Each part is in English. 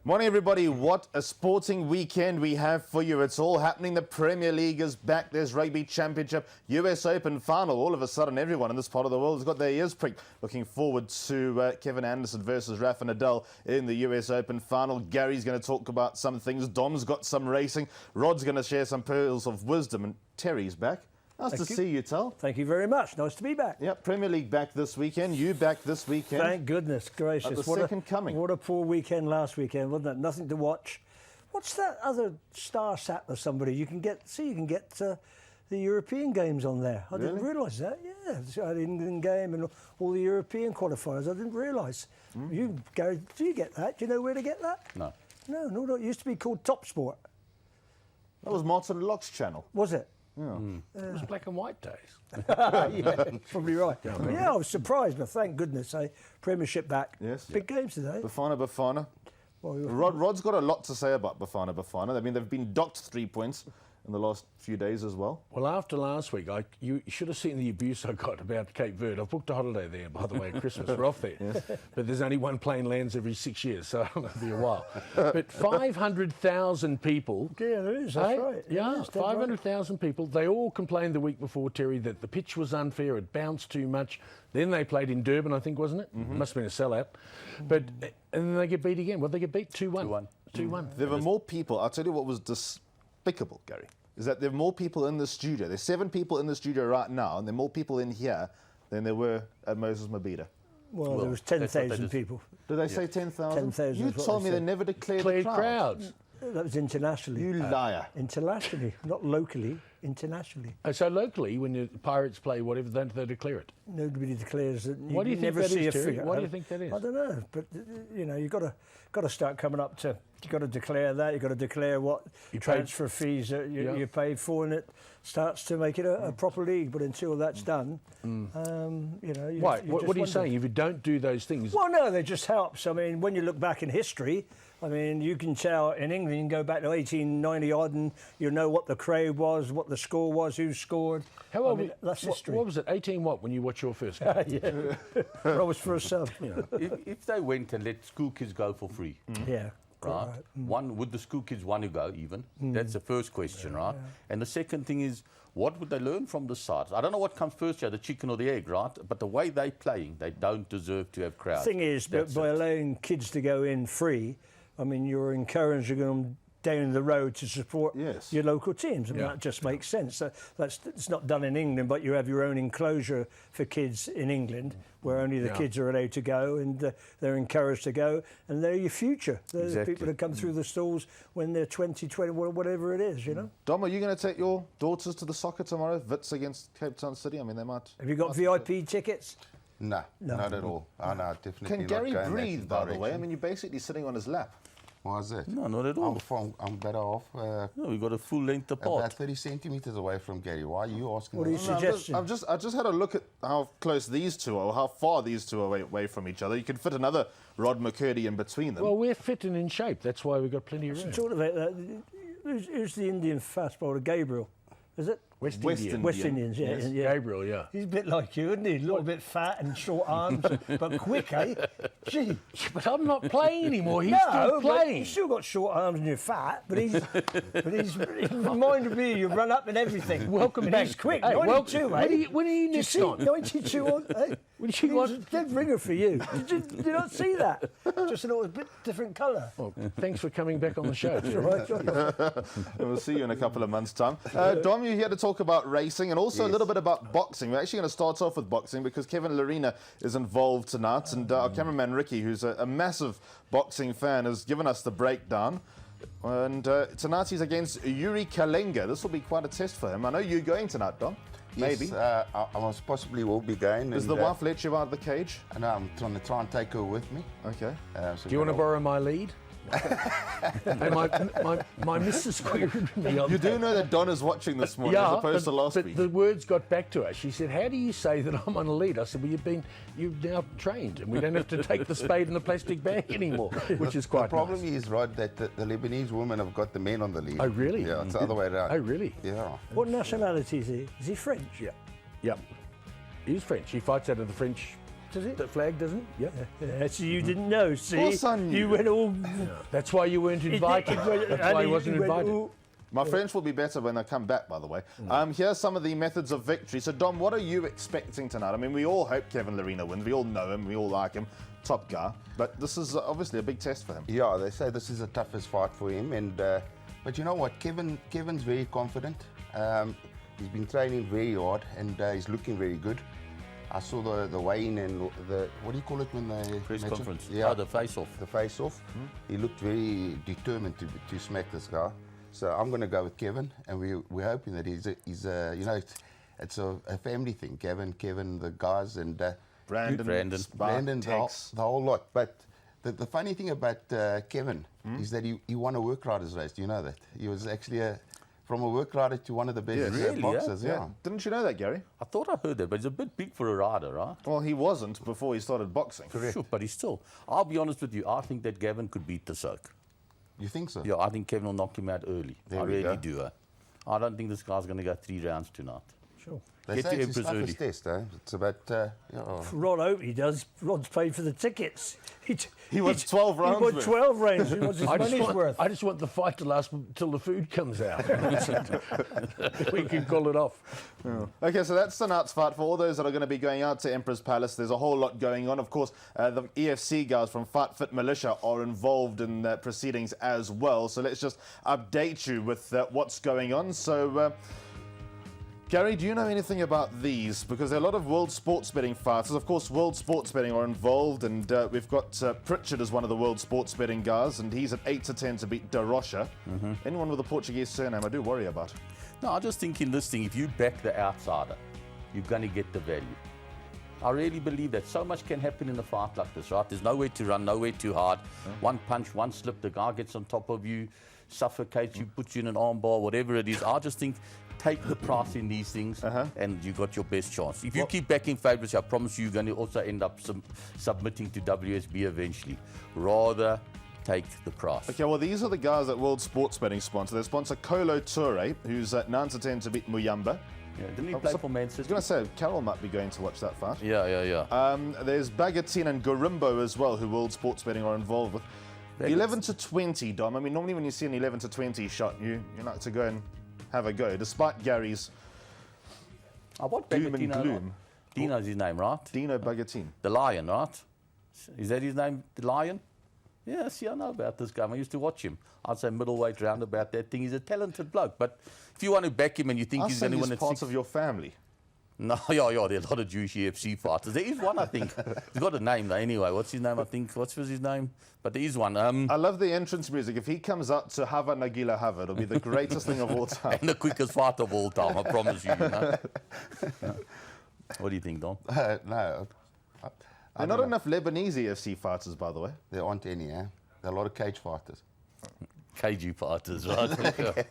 Morning, everybody. What a sporting weekend we have for you. It's all happening. The Premier League is back. There's Rugby Championship, US Open final. All of a sudden, everyone in this part of the world has got their ears pricked. Looking forward to Kevin Anderson versus Rafa Nadal in the US Open final. Gary's going to talk about some things. Dom's got some racing. Rod's going to share some pearls of wisdom. And Terry's back. Nice to see you, Tal. Thank you very much. Nice to be back. Yeah, Premier League back this weekend. You back this weekend. Thank goodness gracious. At the second coming. What a poor weekend last weekend, wasn't it? Nothing to watch. What's that other star sat or somebody? You can get the European games on there. I didn't realise that. Yeah, the England game and all the European qualifiers. I didn't realise. You, Gary, do you get that? Do you know where to get that? No. No. It used to be called Top Sport. That was Martin Locke's channel. Was it? Yeah. It was black and white days. Yeah, probably right. Yeah, I was surprised, but thank goodness, Premiership back. Yes. Big games today. Bafana. Well, Rod's got a lot to say about Bafana. I mean, they've been docked 3 points in the last few days as well. Well, after last week, you should have seen the abuse I got about Cape Verde. I've booked a holiday there, by the way, at Christmas. We're off there. Yes. But there's only one plane lands every 6 years, so it'll be a while. But 500,000 people. Yeah, there is, that's right. Yeah, 500,000 people. They all complained the week before, Terry, that the pitch was unfair, it bounced too much. Then they played in Durban, I think, wasn't it? It must have been a sellout. But, and then they get beat again. Well, they get beat 2-1. 2-1. There were more people. I'll tell you what was despicable, Gary, is that there are more people in the studio. There's 7 people in the studio right now, and there are more people in here than there were at Moses Mabhida. Well, there was 10,000 people. Did they say 10,000? 10,000. You told me they never declared the crowds. That was internationally. You liar. Internationally, not locally, internationally. So locally, when the Pirates play whatever, they declare it. Nobody declares that. What do you think that is, Terry? What do you think that is? I don't know, but you know, you've got to start coming up to. You've got to declare that. You've got to declare what transfer fees that you paid for, and it starts to make it a proper league. But until that's done, you know. Why? What are you saying? If you don't do those things? Well, no, they just helps. I mean, when you look back in history, I mean, you can tell in England, you can go back to 1890 odd, and you know what the crowd was, what the score was, who scored. How old? That's history. What was it? 18 what when you watch your first game? Yeah, I was for a sub. If they went and let school kids go for free, yeah. right? One, would the school kids want to go even? That's the first question, right? And the second thing is, what would they learn from the sides? I don't know what comes first here, the chicken or the egg, right? But the way they're playing, they don't deserve to have crowds. The thing is, by allowing kids to go in free, I mean, you're encouraging them down the road to support your local teams. I mean, that just makes sense. It's not done in England, but you have your own enclosure for kids in England where only the kids are allowed to go, and they're encouraged to go, and they're your future. They're the people that come through the stalls when they're 20, whatever it is, you know. Dom, are you going to take your daughters to the soccer tomorrow, Wits against Cape Town City? I mean, they might... Have you got VIP tickets? No, not at all. No, definitely Can not. Gary going breathe, by the way? I mean, you're basically sitting on his lap. Why is that? No, not at all. I'm better off. No, we got a full length apart. About 30 centimetres away from Gary. Why are you asking? What are you suggesting? I just had a look at how close these two are, or how far these two are away from each other. You could fit another Rod McCurdy in between them. Well, we're fit and in shape. That's why we've got plenty of room. Talk about that. Who's the Indian fast bowler? Gabriel, is it? West Indians, yeah. Yes. Yeah. Gabriel, yeah. He's a bit like you, isn't he? A little bit fat and short arms, but quick, eh? Gee. But I'm not playing anymore. He's still No, but playing. you've still got short arms and you're fat, but he reminded me you run up and everything. Welcome and back. He's quick, Hey, 92, eh? When are you Did you next see on? 92 on, eh? When you He was a dead ringer for you. Did you not see that? Just a little bit different colour. Well, thanks for coming back on the show. And we'll see you in a couple of months' time. Dom, you're here to talk about racing and also a little bit about boxing. We're actually going to start off with boxing because Kevin Larina is involved tonight, and our cameraman Ricky, who's a massive boxing fan, has given us the breakdown. And tonight he's against Yuri Kalenga. This will be quite a test for him. I know you're going tonight, Dom. Maybe. Yes, I most possibly will be going. Does the wife let you out of the cage? No, I'm trying to try and take her with me. Okay. So Do you want to borrow my lead? Hey, my missus queried me on You do know that Don is watching this morning as opposed to last week. The words got back to her. She said, how do you say that I'm on a lead? I said, well, you've now trained and we don't have to take the spade in the plastic bag anymore, which is quite The problem nice. is, Rod, that the Lebanese women have got the men on the lead. Oh, really? Yeah, it's the other way around. Oh, really? Yeah. What nationality is he? Is he French? Yeah. Yep. He's French. He fights out of the French does it? The flag doesn't? Yep. Yeah, so you didn't know, see? course I knew. You went all... That's why you weren't invited. That's why he wasn't invited. My French will be better when I come back, by the way. Here's some of the methods of victory. So, Dom, what are you expecting tonight? I mean, we all hope Kevin Lerena wins. We all know him. We all like him. Top guy. But this is obviously a big test for him. Yeah, they say this is the toughest fight for him. And but you know what? Kevin's very confident. He's been training very hard and he's looking very good. I saw the weigh-in and the, what do you call it when they... Press conference. Yeah, the face-off. The face-off. He looked very determined to smack this guy. So I'm going to go with Kevin, and we're hoping that he's you know, it's a family thing. Kevin, the guys, and Brandon, the whole lot. But the funny thing about Kevin is that he won a work riders race. Do you know that? He was actually from a work rider to one of the best Really, boxers. Yeah. Didn't you know that, Gary? I thought I heard that, but he's a bit big for a rider, right? Well, he wasn't before he started boxing. Sure, but he's still. I'll be honest with you, I think that Gavin could beat the Soak. You think so? Yeah, I think Kevin will knock him out early. There I we really go. do. I don't think this guy's going to go 3 rounds tonight. Sure. They Get say to it's his Empress toughest early. test, eh? It's about... Rod hope he does. Rod's paid for the tickets. He wants 12 rounds He wants worth. 12 rounds. He wants his I money's worth. just want the fight to last until the food comes out. We can call it off. Okay, so that's tonight's fight. For all those that are going to be going out to Emperor's Palace, there's a whole lot going on. Of course, the EFC guys from Fight Fit Militia are involved in the proceedings as well. So let's just update you with what's going on. So... Gary, do you know anything about these? Because there are a lot of world sports betting fighters. Of course, world sports betting are involved, and we've got Pritchard as one of the world sports betting guys, and he's at 8-10 to beat Da Rocha. Anyone with a Portuguese surname, I do worry about. No, I just think in this thing, if you back the outsider, you're going to get the value. I really believe that so much can happen in a fight like this, right? There's nowhere to run, nowhere to hide. One punch, one slip, the guy gets on top of you, suffocates you, puts you in an armbar, whatever it is. I just think take the price in these things and you got your best chance. If you keep backing favourites, I promise you're going to also end up submitting to WSB eventually. Rather take the price. Okay, well, these are the guys that World Sports Betting sponsor. They sponsor Kolo Toure, who's at 9-10 to beat Muyamba. Yeah, didn't he play for Man City? I was going to say, Carol might be going to watch that fight. Yeah. There's Bagatin and Gorimbo as well, who World Sports Betting are involved with. 11-20, Dom. I mean, normally when you see an 11-20 shot, you like to go and have a go, despite Gary's what doom and gloom. Dino's his name, right? Dino Bagatin. The Lion, right? Is that his name, the Lion? Yeah, see, I know about this guy. I used to watch him. I'd say middleweight roundabout that thing. He's a talented bloke. But if you want to back him and you think he's going to win at part of your family. No, there are a lot of Jewish UFC fighters. There is one, I think. He's got a name, though, anyway. What's his name, I think? What was his name? But there is one. I love the entrance music. If he comes out to Hava Nagila Hava, it'll be the greatest thing of all time. And the quickest fight of all time, I promise you. What do you think, Don? No. There are not enough Lebanese UFC fighters, by the way. There aren't any, eh? There are a lot of cage fighters. KG fighters, right?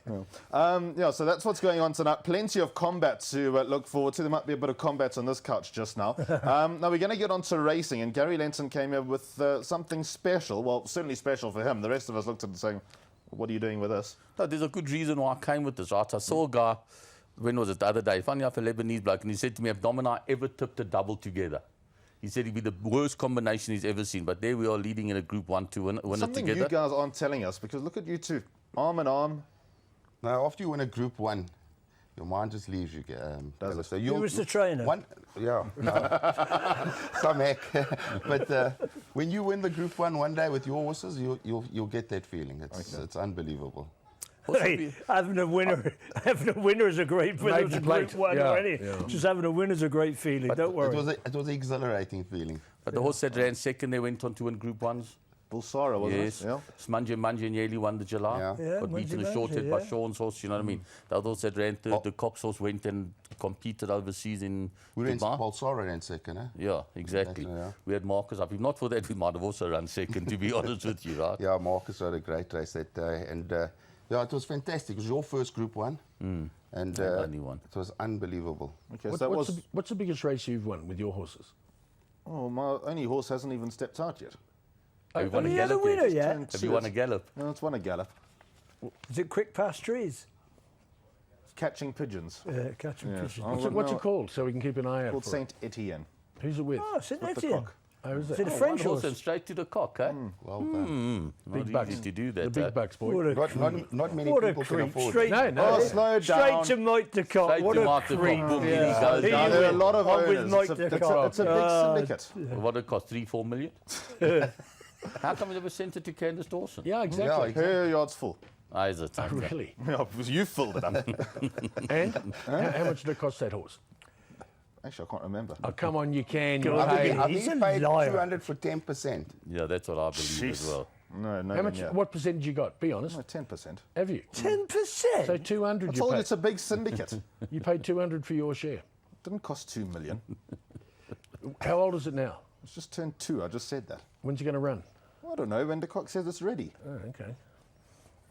Yeah, so that's what's going on tonight. Plenty of combat to look forward to. There might be a bit of combat on this couch just now. Now we're going to get on to racing, and Gary Lenton came here with something special. Well, certainly special for him. The rest of us looked at it saying, what are you doing with this? No, there's a good reason why I came with this, right? I saw a guy, when was it, the other day, funny enough, a Lebanese bloke, and he said to me, have Dom and I ever tipped a double together? He said it'd be the worst combination he's ever seen, but there we are leading in a Group 1 to win it together. Something you guys aren't telling us, because look at you two, arm in arm. Now, after you win a Group 1, your mind just leaves you. Does it? So Who was the trainer? Yeah. Some heck. But when you win the Group 1 one day with your horses, you'll get that feeling. It's unbelievable. Hey, having a winner is a great feeling. Major plate. Group 1 or any. Just having a win is a great feeling. But Don't worry. It was an exhilarating feeling. But the horse that ran second, they went on to win Group 1s. Bulsara, wasn't Yes. it? Yeah. Smanja Manjanieli won the July. Yeah. Got beaten a Manje short head Manje, by yeah. Sean's horse, you know what I mean? The other horse that ran third, the Cox horse, went and competed overseas in We ran Dubai. Bulsara ran second, eh? Yeah, exactly. Yeah. We had Marcus up. If not for that, we might have also run second, to be honest with you, right? Yeah, Marcus had a great race that day. And yeah, it was fantastic. It was your first Group 1. And only one. it was unbelievable. Okay, so What's the biggest race you've won with your horses? Oh, my only horse hasn't even stepped out yet. Have you won a Have you had a gallop winner yet? yet? Have you won a gallop? No, it's won a gallop. Is it quick past trees? Catching pigeons. Catching Yes. pigeons. Oh, What's no, it called, so we can keep an eye out called for Saint Etienne. it? Who's it with? Oh, St. With the Etienne. cock. Oh, is Is it? it a Oh, French one horse horse? and straight to the cock, eh? Well done. Not bucks. easy to do The that. big bucks, boy. What a Not many What a people can creep. afford Straight, it. No. Oh, slow down. straight to Mike de Kock. Straight What to a Mike de Kock. creep. Boom, Yeah. he goes Who down. you There are a with? lot of I'm with owners. Mike It's de a Kock. it's a big syndicate. What it cost? 3-4 million? How come you never sent it to Candace Dawson? Yeah, exactly. Yeah, Her yard's full. Ah, is it? Okay. Really? Yeah, it was you filled it up. And how much did it cost that horse? Actually, I can't remember. Oh, come on, you can. You God, pay. look at He's He's a paid liar. 200 for 10%. Yeah, that's what I believe as Jeez. well. No, How much? yeah. What percentage you got? Be honest. No, 10%. Have you? 10%. So 200 I you told you paid. it's a big syndicate. You paid 200 for your share. Didn't cost 2 million. How old is it now? It's just turned 2. I just said that. When's it going to run? I don't know when de Kock says it's ready. Oh, okay.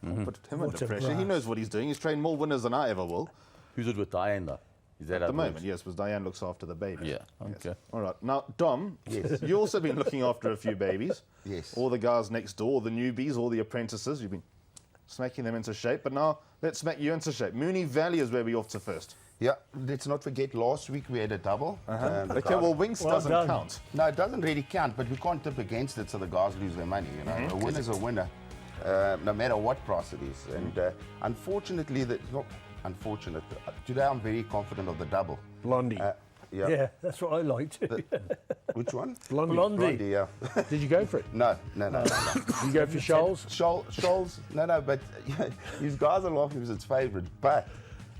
I'll put him What under a pressure. He brass. knows what he's doing. He's trained more winners than I ever will. Who's it with Diane, though? Is that At how the it moment, works? yes, because Diane looks after the baby. Yeah, okay. All right. Now, Dom, Yes. you've also been looking after a few babies. Yes. All the guys next door, the newbies, all the apprentices. You've been smacking them into shape. But now, let's smack you into shape. Moonee Valley is where we're off to first. Yeah, let's not forget last week we had a double. Okay, well, Winks Well doesn't done. count. No, it doesn't really count, but we can't tip against it so the guys lose their money. You know, a winner's a winner, no matter what price it is. And unfortunately, not unfortunate. Today I'm very confident of the double. Blondie. Yeah. Yeah, that's what I like to. Which one? Blondie. Blondie. Yeah. Did you go for it? No. Did you go for Shoals? Scholes. No, but these guys are laughing because it's favourite, but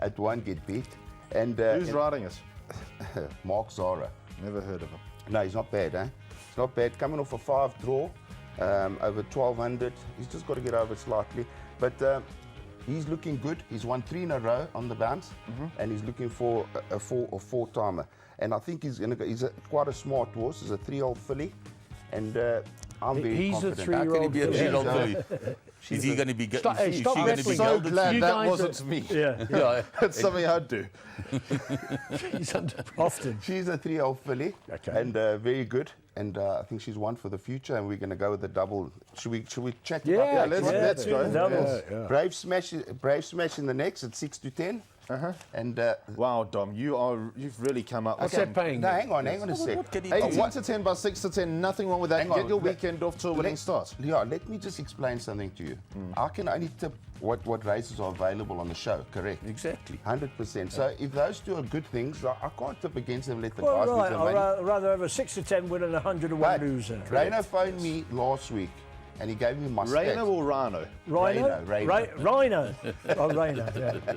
it won't get beat. And Who's riding it? Mark Zara. Never heard of him. No, he's not bad, eh? He's not bad. Coming off a 5 draw, over 1200. He's just got to get over slightly. But he's looking good. He's won 3 in a row on the bounce, and he's looking for a four-timer. And I think he's going to. He's quite a smart horse. He's a 3-year-old filly, and I'm very He's a confident. How can he be a 3-year-old three-year-old filly? Is he going to be Stop- hey, is she stop going to be wrestling. So gelded? glad You that guys wasn't me. Yeah, Yeah. That's something I'd do. He's under often. She's a 3-year-old filly, Okay. and very good. And I think she's one for the future. And we're going to go with the double. Should we check? Yeah, about that? let's go. Doubles. Yeah. Brave smash in the next at 6 to 10. And Wow, Dom, you've really come up. What's that paying? no, hang on a sec. What can he 18 do? to 10 by 6 to 10, nothing wrong with that. Hang on, Get your let- weekend off to a winning start. Yeah, let me just explain something to you. I can only tip what races are available on the show, correct? Exactly. 100%. So if those two are good things, I can't tip against them, let the Well, guys lose right, their I'd money. rather have a 6 to 10 win and a 100 to 1 But loser. Rainer phoned me last week and he gave me my Rainer stats. or Rhino? Rhino? Rainer. Rhino. Oh, Rhino, yeah.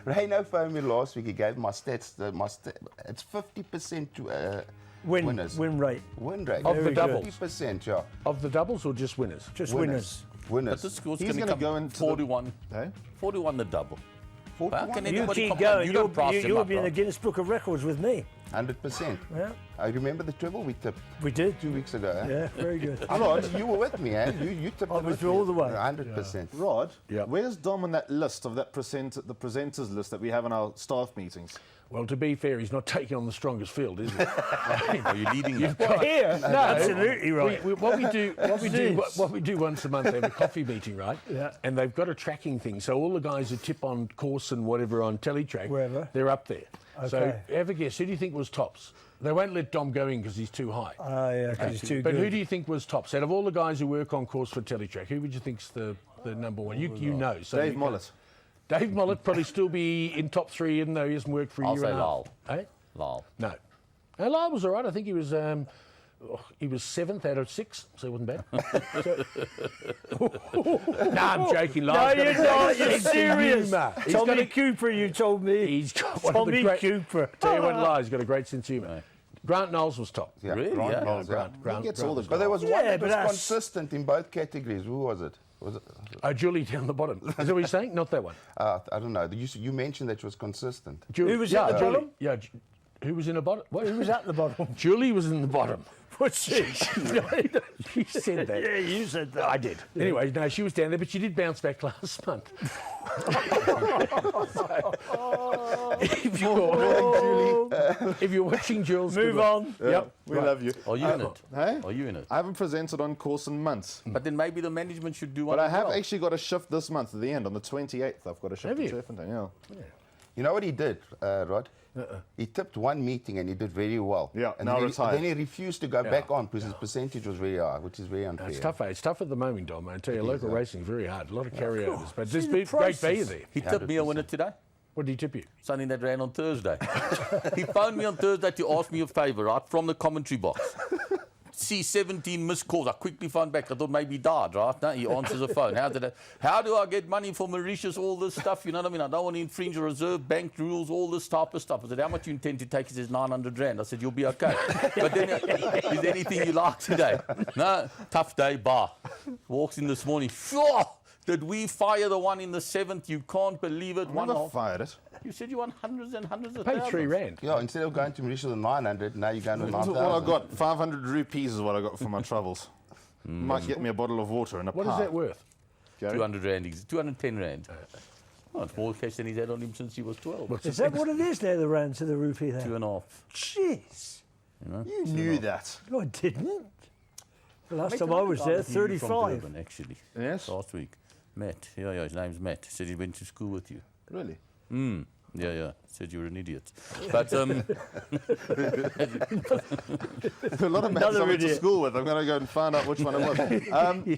Rainer phoned me last week. He gave my stats. It's 50% to winners. Win rate. Win rate. Of the Very doubles. good. 50%, yeah. Of the doubles or just winners? Just winners. Winners. But this score's He's going gonna to go come into 41. Hey? 41 the double. 41? How can You anybody keep come on? going. You don't price him You'll up, be in the right? Guinness Book of Records with me. 100%. Yeah, I remember the treble we tipped we did. 2 weeks ago. Eh? Yeah, very good. Rod, you were with me, eh? You tipped I it was with me. all the way. 100%. Rod, Yeah. where's Dom on that list of the presenters list that we have in our staff meetings? Well, to be fair, he's not taking on the strongest field, is he? Are you leading that? Well, here, No, absolutely right. What we do once a month, they have a coffee meeting, right? Yeah. And they've got a tracking thing. So all the guys who tip on course and whatever on Teletrack, Wherever. they're up there. So Okay. have a guess. Who do you think was tops? They won't let Dom go in because he's too high. Yeah, because he's too But good. who do you think was tops? Out of all the guys who work on course for Teletrack, who would you think's the number one? You know. So Dave you Mollett. Dave Mollett probably still be in top 3, even though he hasn't worked for a I'll year say and a half. Lyle. Eh? Lyle. No. Lyle was all right. I think he was 7th out of 6, so it wasn't bad. No, I'm joking. No, Lyle's got a you're great not. You're sense of serious. humour. He's got Tommy a- Cooper, you told me. He's got one of the Tommy great. Cooper. Tell you what, Lyle's got a great sense of humour. Grant Knowles was top. Yeah, Really? Grant Yeah. Knowles, yeah. Grant He gets all the But there was one Yeah, that but was that's- consistent in both categories. Who was it? Was it? Julie down the bottom. Is that what you're saying? Not that one. I don't know. You mentioned that she was consistent. Julie. Who was yeah, at the Julie. bottom? Yeah. Who was in the bottom? What? Who was at the bottom? Julie was in the bottom. What's she? You said that. Yeah, you said that. I did. Anyway, no, she was down there, but she did bounce back last month. If you're watching Jules, Move on. Yep. We love you. Are you in it? Hey? Are you in it? I haven't presented on course in months. But then maybe the management should do one. But I as have well. actually got a shift this month at the end, on the 28th. I've got a shift Have to you? Turfington, yeah. You know what he did, Rod? He tipped one meeting and he did very well. Yeah, and now then retired. then he refused to go back on because his percentage was very high, which is very unfair. It's tough, eh? It's tough at the moment, Dom. I tell you, local racing is very hard. A lot of carryovers. But there's the great prices. value there. He tipped me a winner today. What did he tip you? Something that ran on Thursday. He phoned me on Thursday to ask me a favour, right, from the commentary box. See 17 missed calls. I quickly phoned back. I thought maybe he died, right? No, he answers the phone. How do I get money for Mauritius, all this stuff? You know what I mean? I don't want to infringe the reserve bank rules, all this type of stuff. I said, how much you intend to take? He says, 900 rand. I said, you'll be okay. But then, is there anything you like today? No, tough day, bar. Walks in this morning. Sure. Did we fire the one in the 7th? You can't believe it. I never fired it. You said you won hundreds and hundreds of Paid thousands. 3 rand. Yeah, instead of going to Mauritius with 900, now you're going to That's 9,000. what I got. 500 rupees is what I got for my travels. Might get me a bottle of water and a What is that worth? Gary? 200 rand, 210 rand. Oh, it's more cash than he's had on him since he was 12. Is that what it is now, the rand to the rupee there? 2.5. Jeez. You knew that. No, I didn't. The last Mate, time I another was guy there, that knew you from 35. Durban, actually. Yes? Last week. Matt. Yeah, his name's Matt. Said he went to school with you. Really? Yeah. Said you were an idiot. But A lot of Matts I went to idiot. school with. I'm going to go and find out which one it was.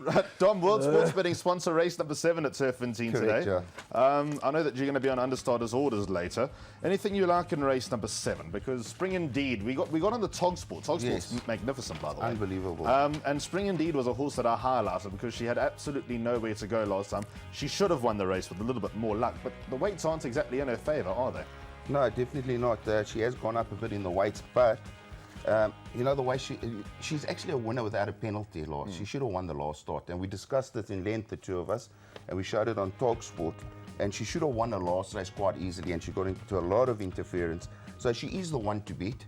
Right, Dom, World Sports Betting sponsor race number 7 at Turfentine Correct, today. I know that you're going to be on understarters orders later. Anything you like in race number 7? Because Spring Indeed, we got on the Togsport. Togsport's Yes. magnificent, by the way. Unbelievable. And Spring Indeed was a horse that I highlighted because she had absolutely nowhere to go last time. She should have won the race with a little bit more luck, but the weights aren't exactly in her favour, are they? No, definitely not. She has gone up a bit in the weights, but you know the way she's actually a winner without a penalty last. She should have won the last start, and we discussed this in length, the two of us, and we showed it on Talksport. And she should have won the last race quite easily, and she got into a lot of interference. So she is the one to beat,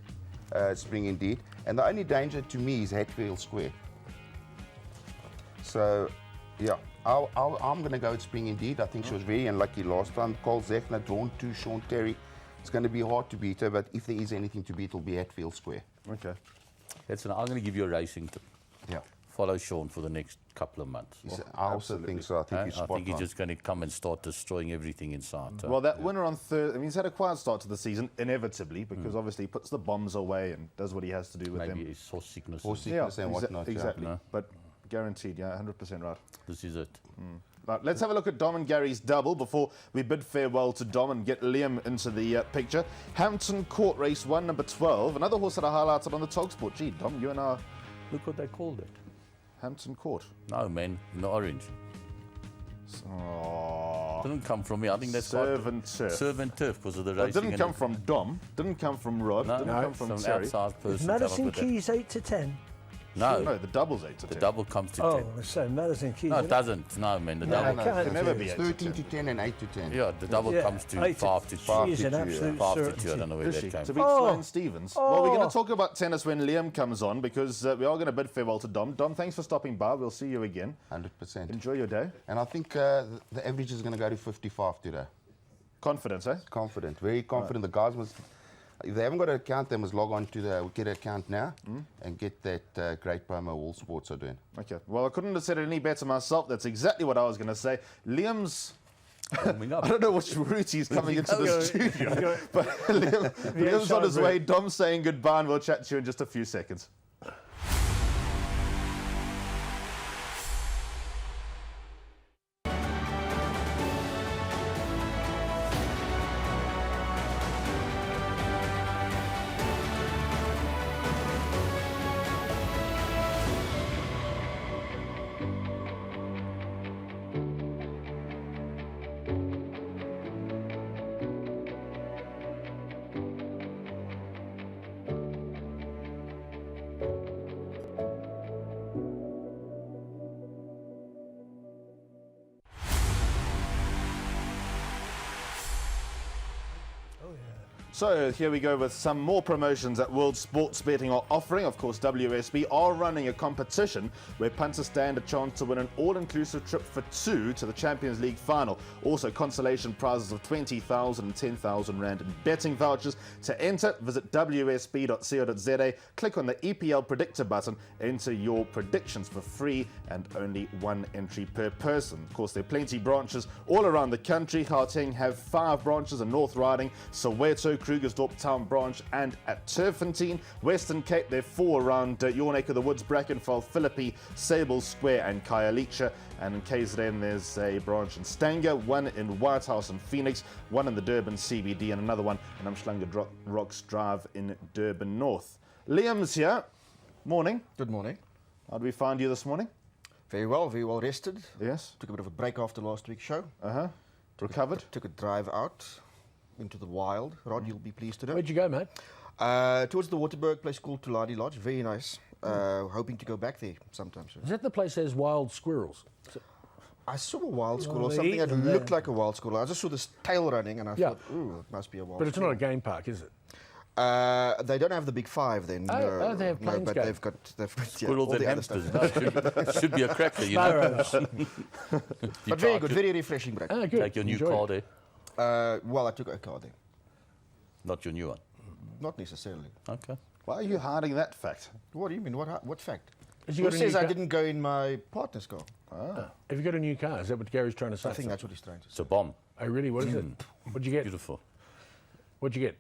Spring Indeed. And the only danger to me is Hatfield Square. So, yeah. I'm going to go with Spring Indeed. I think she was very unlucky last time. Cole Zechner drawn to Sean Terry. It's going to be hard to beat her, but if there is anything to beat, it'll be Hatfield Square. Okay. I'm going to give you a racing tip. Yeah. Follow Sean for the next couple of months. I also think so. I think he's I spot think he's on. just going to come and start destroying everything inside. Well, that winner on Thursday, I mean, he's had a quiet start to the season, inevitably, because obviously he puts the bombs away and does what he has to do with maybe them. it's horse sickness. Horse sickness and whatnot. Exactly. Yeah. No. But guaranteed, yeah, 100% right. This is it. Right, let's have a look at Dom and Gary's double before we bid farewell to Dom and get Liam into the picture. Hampton Court Race 1, number 12. Another horse that I highlighted on the Talksport. Gee, Dom, you and I... Look what they called it. Hampton Court. No, man, in the orange. Oh, Didn't come from me. I think that's Serve and Turf. Serve and Turf because of the That racing. didn't come from Dom, didn't come from Rod, No, didn't come from some Terry. outside person. came Madison up with that. Keys 8 to 10. No, No, the double's 8 to the 10. double comes to Oh, 10. so Madison Keys. No, it doesn't. No, man, the double. it can't. Can never be It's 8 to 13 10. to 10 and 8 to 10. Yeah, the double Yeah, comes to 8 5 to 2. She's an 5 to 2, absolute 5 to 2. I certainty. don't know where Is that she? came To from. beat Oh. Sloane Stevens. Well, we're going Oh. to talk about tennis when Liam comes on because we are going to bid farewell to Dom. Dom, thanks for stopping by. We'll see you again. 100%. Enjoy your day. And I think the average is going to go to 55 today. Confidence, eh? Confident, very confident. The guys must, if they haven't got an account, they must log on to the Get an Account now and get that great promo all sports are doing. Okay. Well, I couldn't have said it any better myself. That's exactly what I was going to say. Liam's... Warming up. I don't know which route he's coming into the studio, but Liam's on his way. Dom's saying goodbye, and we'll chat to you in just a few seconds. So here we go with some more promotions that World Sports Betting are offering. Of course, WSB are running a competition where punters stand a chance to win an all-inclusive trip for two to the Champions League final. Also, consolation prizes of 20,000 and 10,000 Rand in betting vouchers. To enter, visit wsb.co.za, click on the EPL Predictor button, enter your predictions for free and only one entry per person. Of course, there are plenty branches all around the country. Gauteng have 5 branches in North Riding, Soweto, Krugersdorp Town branch, and at Turffontein. Western Cape, there are 4 around your neck of the woods: Brackenfell, Philippi, Sable Square, and Khayelitsha. And in KZN, there's a branch in Stanger, 1 in Whitehouse and Phoenix, 1 in the Durban CBD, and another one in Umhlanga Rocks Drive in Durban North. Liam's here. Morning. Good morning. How did we find you this morning? Very well rested. Yes. Took a bit of a break after last week's show. Recovered? Took a drive out into the wild. Rod, you'll be pleased to know. Where'd you go, mate? Towards the Waterberg place called Tuladi Lodge. Very nice. Hoping to go back there sometime soon. Is that the place that has wild squirrels? I saw a wild squirrel, they something eat that them looked there. like a wild squirrel. I just saw this tail running and I thought, ooh, it must be a wild But it's squirrel. not a game park, is it? They don't have the big 5 then. Oh, they have Plains but Gate. they've got Squirrels all and the other hamsters. stuff. No, should be a cracker, you know. Sparrows. But very good, very refreshing break. Oh, good. Take your new Enjoy car it. there. Well, I took a car there. Not your new one. Not necessarily. Okay. Why are you hiding that fact? What do you mean? What fact? Has you Who got a new says I car? didn't go in my partner's car? Have you got a new car? Is that what Gary's trying to say? I think that's what he's trying to say. It's a bomb. Oh, really? What is it? What'd you get? Beautiful. What'd you get?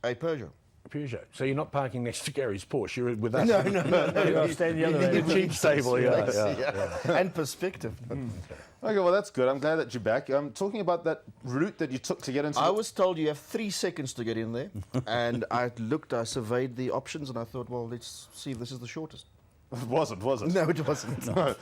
A Peugeot. A Peugeot. So you're not parking next to Gary's Porsche. You're with us. I'll stay the other The end. cheap stable, yeah. And perspective. Okay, well, that's good. I'm glad that you're back. Talking about that route that you took to get into I was told you have 3 seconds to get in there, and I surveyed the options, and I thought, well, let's see if this is the shortest. It wasn't, was it? No, it wasn't. No.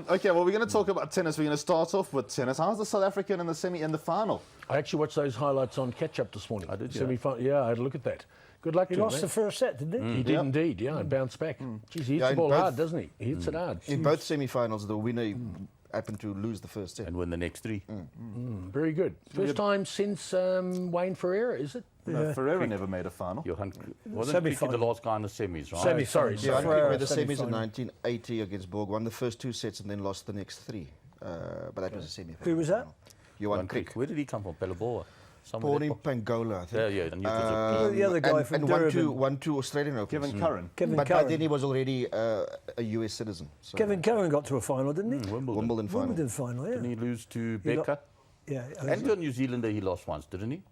Okay, well, we're going to talk about tennis. We're going to start off with tennis. How's the South African in the semi and the final? I actually watched those highlights on catch-up this morning. I did, yeah. Semi-final. Yeah, I had a look at that. Good luck He to him, lost the mate. first set, didn't he? He did indeed, yeah, and bounced back. Jeez, he hits Yeah, the in ball both- hard, doesn't he? He hits it hard. In both semi-finals, the winner happened to lose the first set. And win the next 3. Very good. First time since Wayne Ferreira, is it? No, Ferreira never made a final. Johan wasn't Cricket the Semi-final. last guy in the semis, right? Semi- Sorry. Yeah, I think Ferreira we made the semis in semi-final. 1980 against Borg, won the first 2 sets and then lost the next 3. But that was a semi-final. Who was that? Johan Johan Crick. Crick. Where did he come from? Pelaboa? Born in Pangola, I think. Yeah, I knew it was The other guy from and Durban. won two Australian Opens. Kevin Curran. Kevin But by Curran. then he was already a US citizen. So Kevin Curran got to a final, didn't he? Wimbledon final. Wimbledon final, yeah. Didn't he lose to He lo- Becker? Yeah. And to a New Zealander he lost once, didn't he?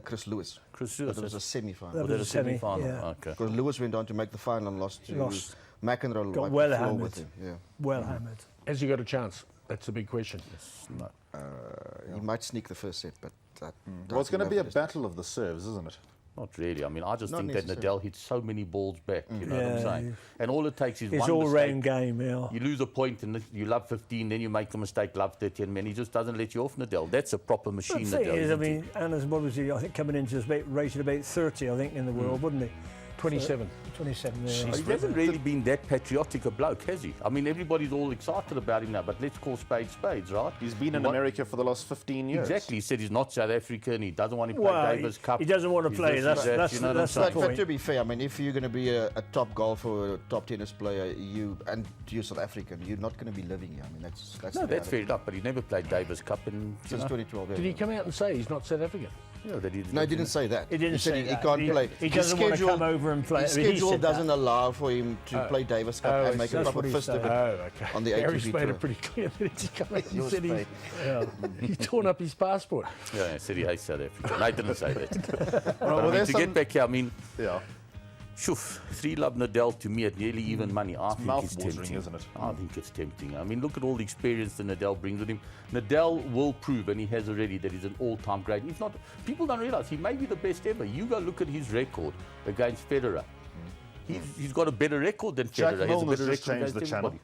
Chris Lewis. Chris But Lewis. it was a semi-final. That Was was it a a semi, semi-final? yeah. Okay. Because Lewis went on to make the final and lost to Lost. McEnroe. Got wiped well the floor hammered. with him. Yeah. Well hammered. Has he got a chance? That's the big question. No. He might sneak the first set, but that Well, it's going to be a battle. battle of the serves, isn't it? Not really. I mean, I just Not think that necessarily. Nadal hits so many balls back. You know what I'm Yeah, saying? And all it takes is His one all-round mistake. game, yeah. You lose a point and you love 15, then you make a mistake, love 30, and man, he just doesn't let you off, Nadal. That's a proper The machine, thing Nadal. is, I isn't he? mean, Anna's, what was he? I think coming into this rated about 30, I think, in the world, wouldn't he? 27. 27, yeah. He hasn't really been that patriotic a bloke, has he? I mean, everybody's all excited about him now, but let's call spades spades, right? He's been in What- America for the last 15 years. Exactly. He said he's not South African. He doesn't want to play Well, Davis Cup. he doesn't want to He's play. this, That's he's that, that's you know what I'm that's the saying? But to point. be fair, I mean, if you're going to be a top golfer or a top tennis player, you're South African, you're not going to be living here. I mean, that's No, the that's reality. fair enough, but he never played Davis Cup in Since 2012. Did he come out and say he's not South African? Yeah, that he, No, he didn't say that. He didn't said say he that. can't He- play. he His doesn't want to schedule- come over and play. His I mean, he schedule said that. doesn't allow for him to play Davis Cup and make a that's proper what he fist of said. it. Oh, okay. On the Gary's ATP made tour. it pretty clear that he's come out. He Yours said paid. he torn up his passport. yeah, he said he hates South Africa. No, I didn't say that. But I well, mean, there's to some- get back here, I mean, Yeah. shoof, 3-love Nadal to me at nearly even money. I think it's mouth-watering, tempting, isn't it? I think it's tempting. I mean, look at all the experience that Nadal brings with him. Nadal will prove, and he has already, that he's an all-time great. If not, people don't realize he may be the best ever. You go look at his record against Federer. He's got a better record than Jack Federer. He has a Milner's better just record changed against the channel. everybody.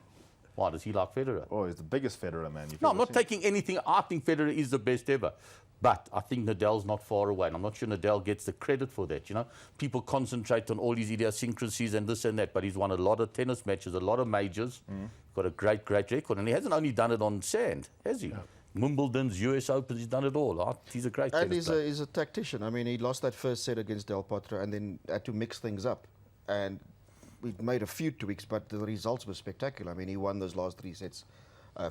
Why does he like Federer? Oh, he's the biggest Federer man you've No, ever I'm not seen. taking anything. I think Federer is the best ever. But I think Nadal's not far away. And I'm not sure Nadal gets the credit for that. You know, people concentrate on all his idiosyncrasies and this and that, but he's won a lot of tennis matches, a lot of majors, got a great, great record. And he hasn't only done it on sand, has he? Wimbledon's, US Opens, he's done it all. Right? He's a great tennis player. He's a tactician. I mean, he lost that first set against Del Potro and then had to mix things up. And we made a few tweaks, but the results were spectacular. I mean, he won those last 3 sets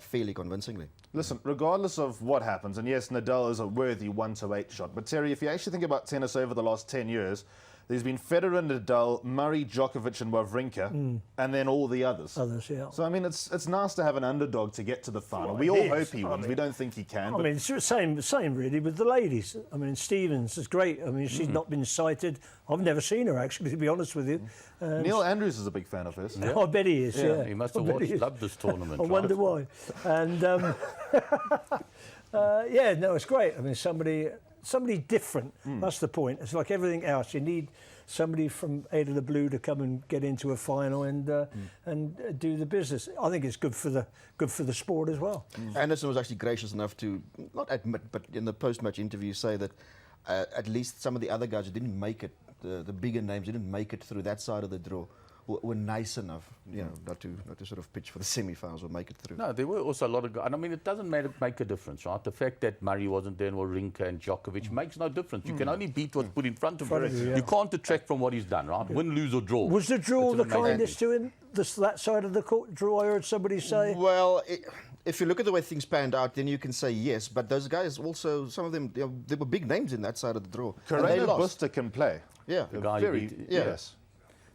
fairly convincingly. Listen, regardless of what happens, and yes, Nadal is a worthy 1-8 shot, but Terry, if you actually think about tennis over the last 10 years, there's been Federer, Nadal, Murray, Djokovic and Wawrinka, and then all the others. Yeah. So, I mean, it's nice to have an underdog to get to the final. Well, we all hope he wins. We don't think he can. I mean, it's the same really with the ladies. I mean, Stevens is great. I mean, she's not been cited. I've never seen her, actually, to be honest with you. Neil Andrews is a big fan of hers. Yeah. I bet he is, yeah. He must have loved this tournament. I wonder why. And, yeah, no, it's great. I mean, somebody different. That's the point. It's like everything else. You need somebody from out of the blue to come and get into a final and do the business. I think it's good for the sport as well. Anderson was actually gracious enough to not admit, but in the post-match interview say that at least some of the other guys who didn't make it, the bigger names didn't make it through that side of the draw, were nice enough, you know, not to sort of pitch for the semi-finals or make it through. No, there were also a lot of guys. And I mean, it doesn't make a difference, right? The fact that Murray wasn't there and Wawrinka and Djokovic makes no difference. You can only beat what's put in front of you. You can't detract from what he's done, right? Win, lose or draw. Was the draw the kindest to him, that side of the court draw, I heard somebody say? Well, if you look at the way things panned out, then you can say yes. But those guys also, some of them, there were big names in that side of the draw. Karena Buster can play. Yeah. The guy yes.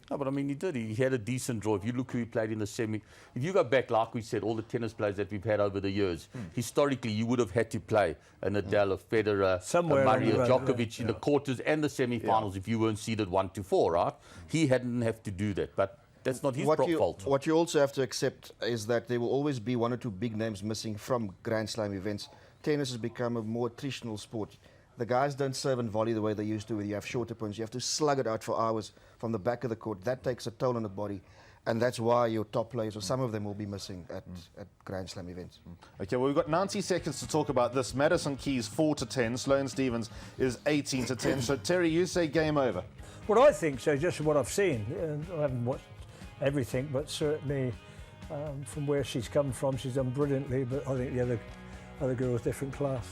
No, but I mean, he did. He had a decent draw. If you look who he played in the semi, if you go back, like we said, all the tennis players that we've had over the years, historically, you would have had to play a Nadal, a Federer, a Murray, a Djokovic in the quarters and the semi-finals if you weren't seeded 1-4, right? He hadn't have to do that, but that's not his fault. What you also have to accept is that there will always be 1 or 2 big names missing from Grand Slam events. Tennis has become a more attritional sport. The guys don't serve and volley the way they used to, where you have shorter points. You have to slug it out for hours from the back of the court. That takes a toll on the body. And that's why your top players, or some of them, will be missing at Grand Slam events. Okay, well, we've got 90 seconds to talk about this. Madison Keys 4-10. Sloane Stephens is 18-10. So, Terry, you say game over. Well, I think so, just from what I've seen. I haven't watched everything, but certainly from where she's come from, she's done brilliantly. But I think the other girl's different class.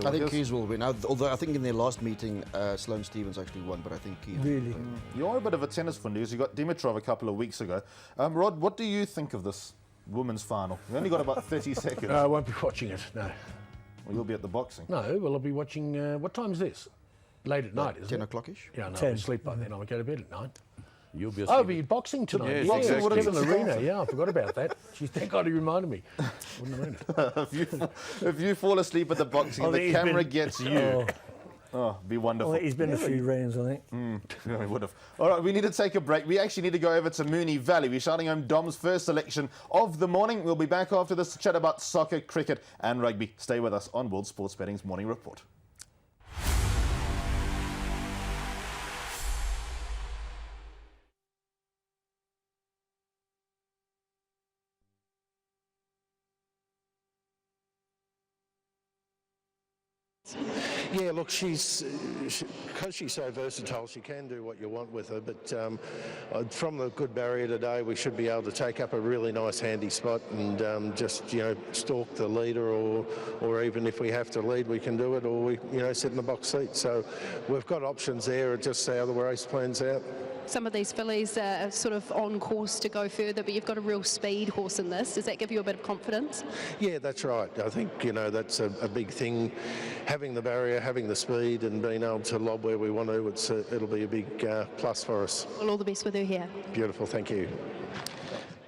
I think Keys will win. Although I think in their last meeting, Sloane Stephens actually won, but I think Keys. Really? You're a bit of a tennis fan, news. You got Dimitrov a couple of weeks ago. Rod, what do you think of this women's final? We only got about 30 seconds. I won't be watching it, no. Well, you'll be at the boxing. No, well, I'll be watching... what time is this? Late at night, isn't 10 it? o'clock-ish? Yeah, no, I'll be asleep by then. I'll go to bed at 9. You'll be I'll be boxing tonight. Yeah, yeah, exactly. Kevin Arena. Yeah, I forgot about that. Geez, thank God he reminded me. Wouldn't have known it. if you fall asleep at the boxing and the camera gets you... Oh, be wonderful. Well, he's been a few rounds, I think. Yeah, we would have. All right, we need to take a break. We actually need to go over to Moonee Valley. We're shouting home Dom's first selection of the morning. We'll be back after this to chat about soccer, cricket and rugby. Stay with us on World Sports Betting's Morning Report. Yeah, look, because she's so versatile, she can do what you want with her. But from the good barrier today, we should be able to take up a really nice, handy spot and just, stalk the leader, or even if we have to lead, we can do it, or we, sit in the box seat. So we've got options there. Just how the race plans out. Some of these fillies are sort of on course to go further, but you've got a real speed horse in this. Does that give you a bit of confidence? Yeah, that's right. I think, that's a big thing. Having the barrier, having the speed and being able to lob where we want to, it'll be a big plus for us. Well, all the best with her here. Beautiful, thank you.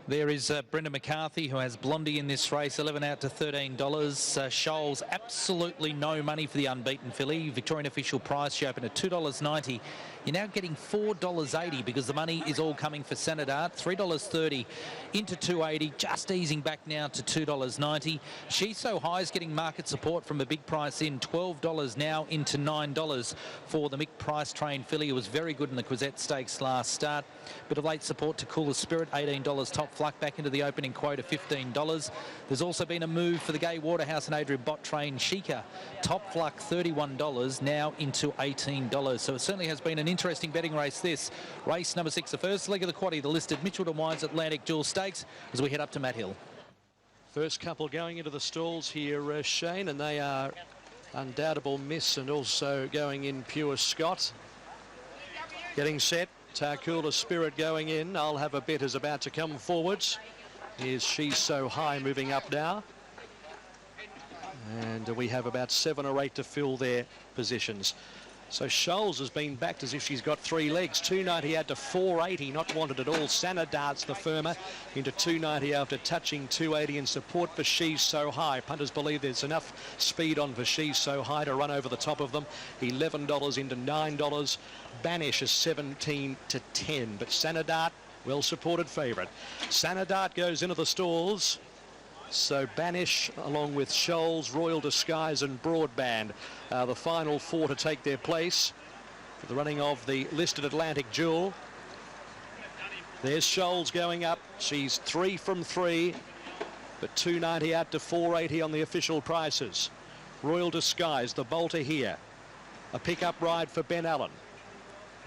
There is Brenda McCarthy, who has Blondie in this race, 11 out to $13. Shoals, absolutely no money for the unbeaten filly. Victorian official price, she opened at $2.90. You're now getting $4.80 because the money is all coming for Senadart. $3.30 into $2.80, just easing back now to $2.90. She's So High is getting market support from a big price in, $12 now into $9 for the Mick Price trained filly, who was very good in the Quizette Stakes last start. Bit of late support to Cooler Spirit, $18. Top Fluck back into the opening quote of $15. There's also been a move for the Gay Waterhouse and Adrian Bott trained Sheikah. Top Fluck $31 now into $18. So it certainly has been an interesting betting race, this. Race number 6, the first leg of the quaddie, the listed Mitchelton Wines Atlantic Dual Stakes, as we head up to Matt Hill. First couple going into the stalls here, Shane, and they are Undoubtable Miss and also going in Pure Scott. Getting set, Tarcoola Spirit going in. I'll Have a Bet is about to come forwards. Here's She's So High moving up now. And we have about 7 or 8 to fill their positions. So Scholes has been backed as if she's got 3 legs. 290 out to 480, not wanted at all. Sana darts the firmer into 290 after touching 280 in support for She's So High. Punters believe there's enough speed on for She's So High to run over the top of them. $11 into $9. Banish is 17 to 10, but Sana Dart, well supported favourite. Sana Dart goes into the stalls. So Banish, along with Scholes, Royal Disguise and Broadband, the final 4 to take their place for the running of the listed Atlantic Jewel. There's Scholes going up. She's 3 from 3, but 290 out to 480 on the official prices. Royal Disguise, the bolter here. A pickup ride for Ben Allen.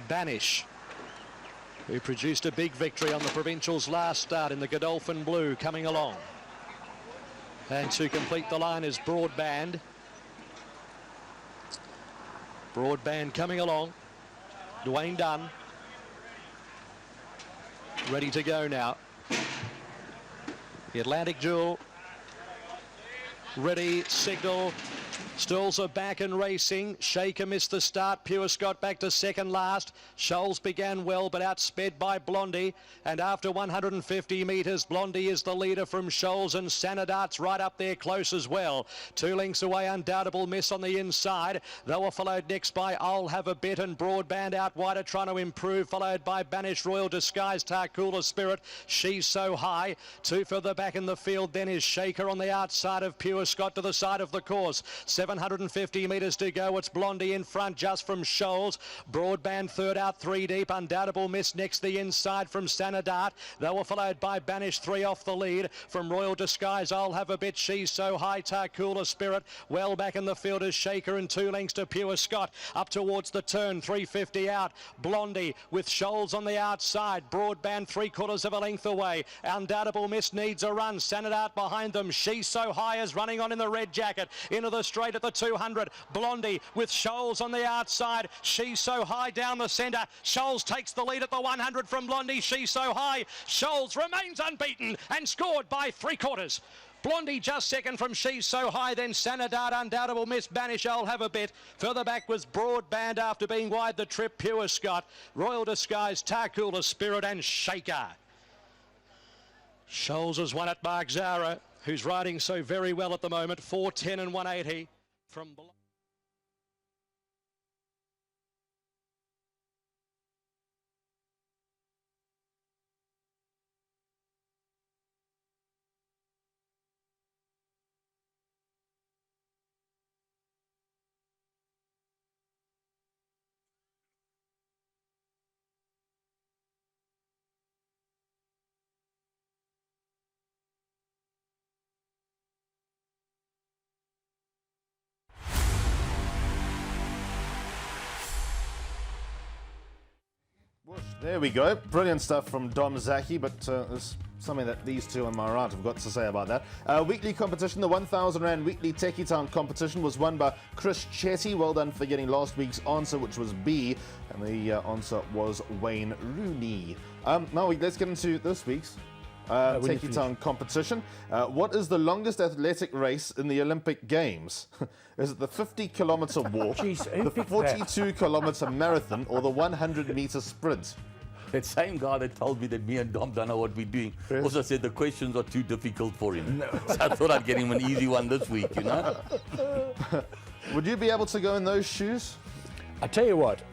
Banish, who produced a big victory on the Provincials last start in the Godolphin Blue, coming along. And to complete the line is Broadband. Broadband coming along. Dwayne Dunn. Ready to go now. The Atlantic Jewel. Ready, signal. Stalls are back and racing. Shaker missed the start. Pure Scott back to second last. Scholes began well, but outsped by Blondie. And after 150 metres, Blondie is the leader from Scholes, and Sanadart's right up there close as well. 2 lengths away, Undoubtable Miss on the inside. They were followed next by I'll Have a Bet and Broadband out wider, trying to improve, followed by Banish, Royal Disguise, Tarcoola Spirit. She's So High. 2 further back in the field, then is Shaker on the outside of Pure Scott to the side of the course. 750 metres to go. It's Blondie in front just from Scholes. Broadband third out, 3 deep. Undoubtable Miss next the inside from Sanadart. They were followed by Banish, 3 off the lead. From Royal Disguise, I'll Have a Bet. She's So High. Tarcoola Spirit well back in the field is Shaker, and 2 lengths to Pure Scott. Up towards the turn, 350 out. Blondie with Scholes on the outside. Broadband 3/4 of a length away. Undoubtable Miss needs a run. Sanadart behind them. She's So High is running on in the red jacket. Into the straight at the 200. Blondie with Scholes on the outside. She's So High down the centre. Scholes takes the lead at the 100 from Blondie. She's So High. Scholes remains unbeaten and scored by 3/4. Blondie just second from She's So High, then Sanadart, Undoubtable Miss, Banish, I'll Have a Bet. Further back was Broadband after being wide the trip, Pure Scott, Royal Disguise, Tarcoola Spirit and Shaker. Scholes has won at Mark Zara, who's riding so very well at the moment, 4:10 and 180 from below. There we go. Brilliant stuff from Dom Zaki, but there's something that these two on my right have got to say about that. Weekly competition, the 1,000 Rand weekly Techie Town competition was won by Chris Chetty. Well done for getting last week's answer, which was B, and the answer was Wayne Rooney. Now let's get into this week's Techie Town competition. What is the longest athletic race in the Olympic Games? Is it the 50-kilometre walk, the 42-kilometre marathon, or the 100-metre sprint? That same guy that told me that me and Dom don't know what we're doing also said the questions are too difficult for him. No. So I thought I'd get him an easy one this week, you know? Would you be able to go in those shoes? I tell you what,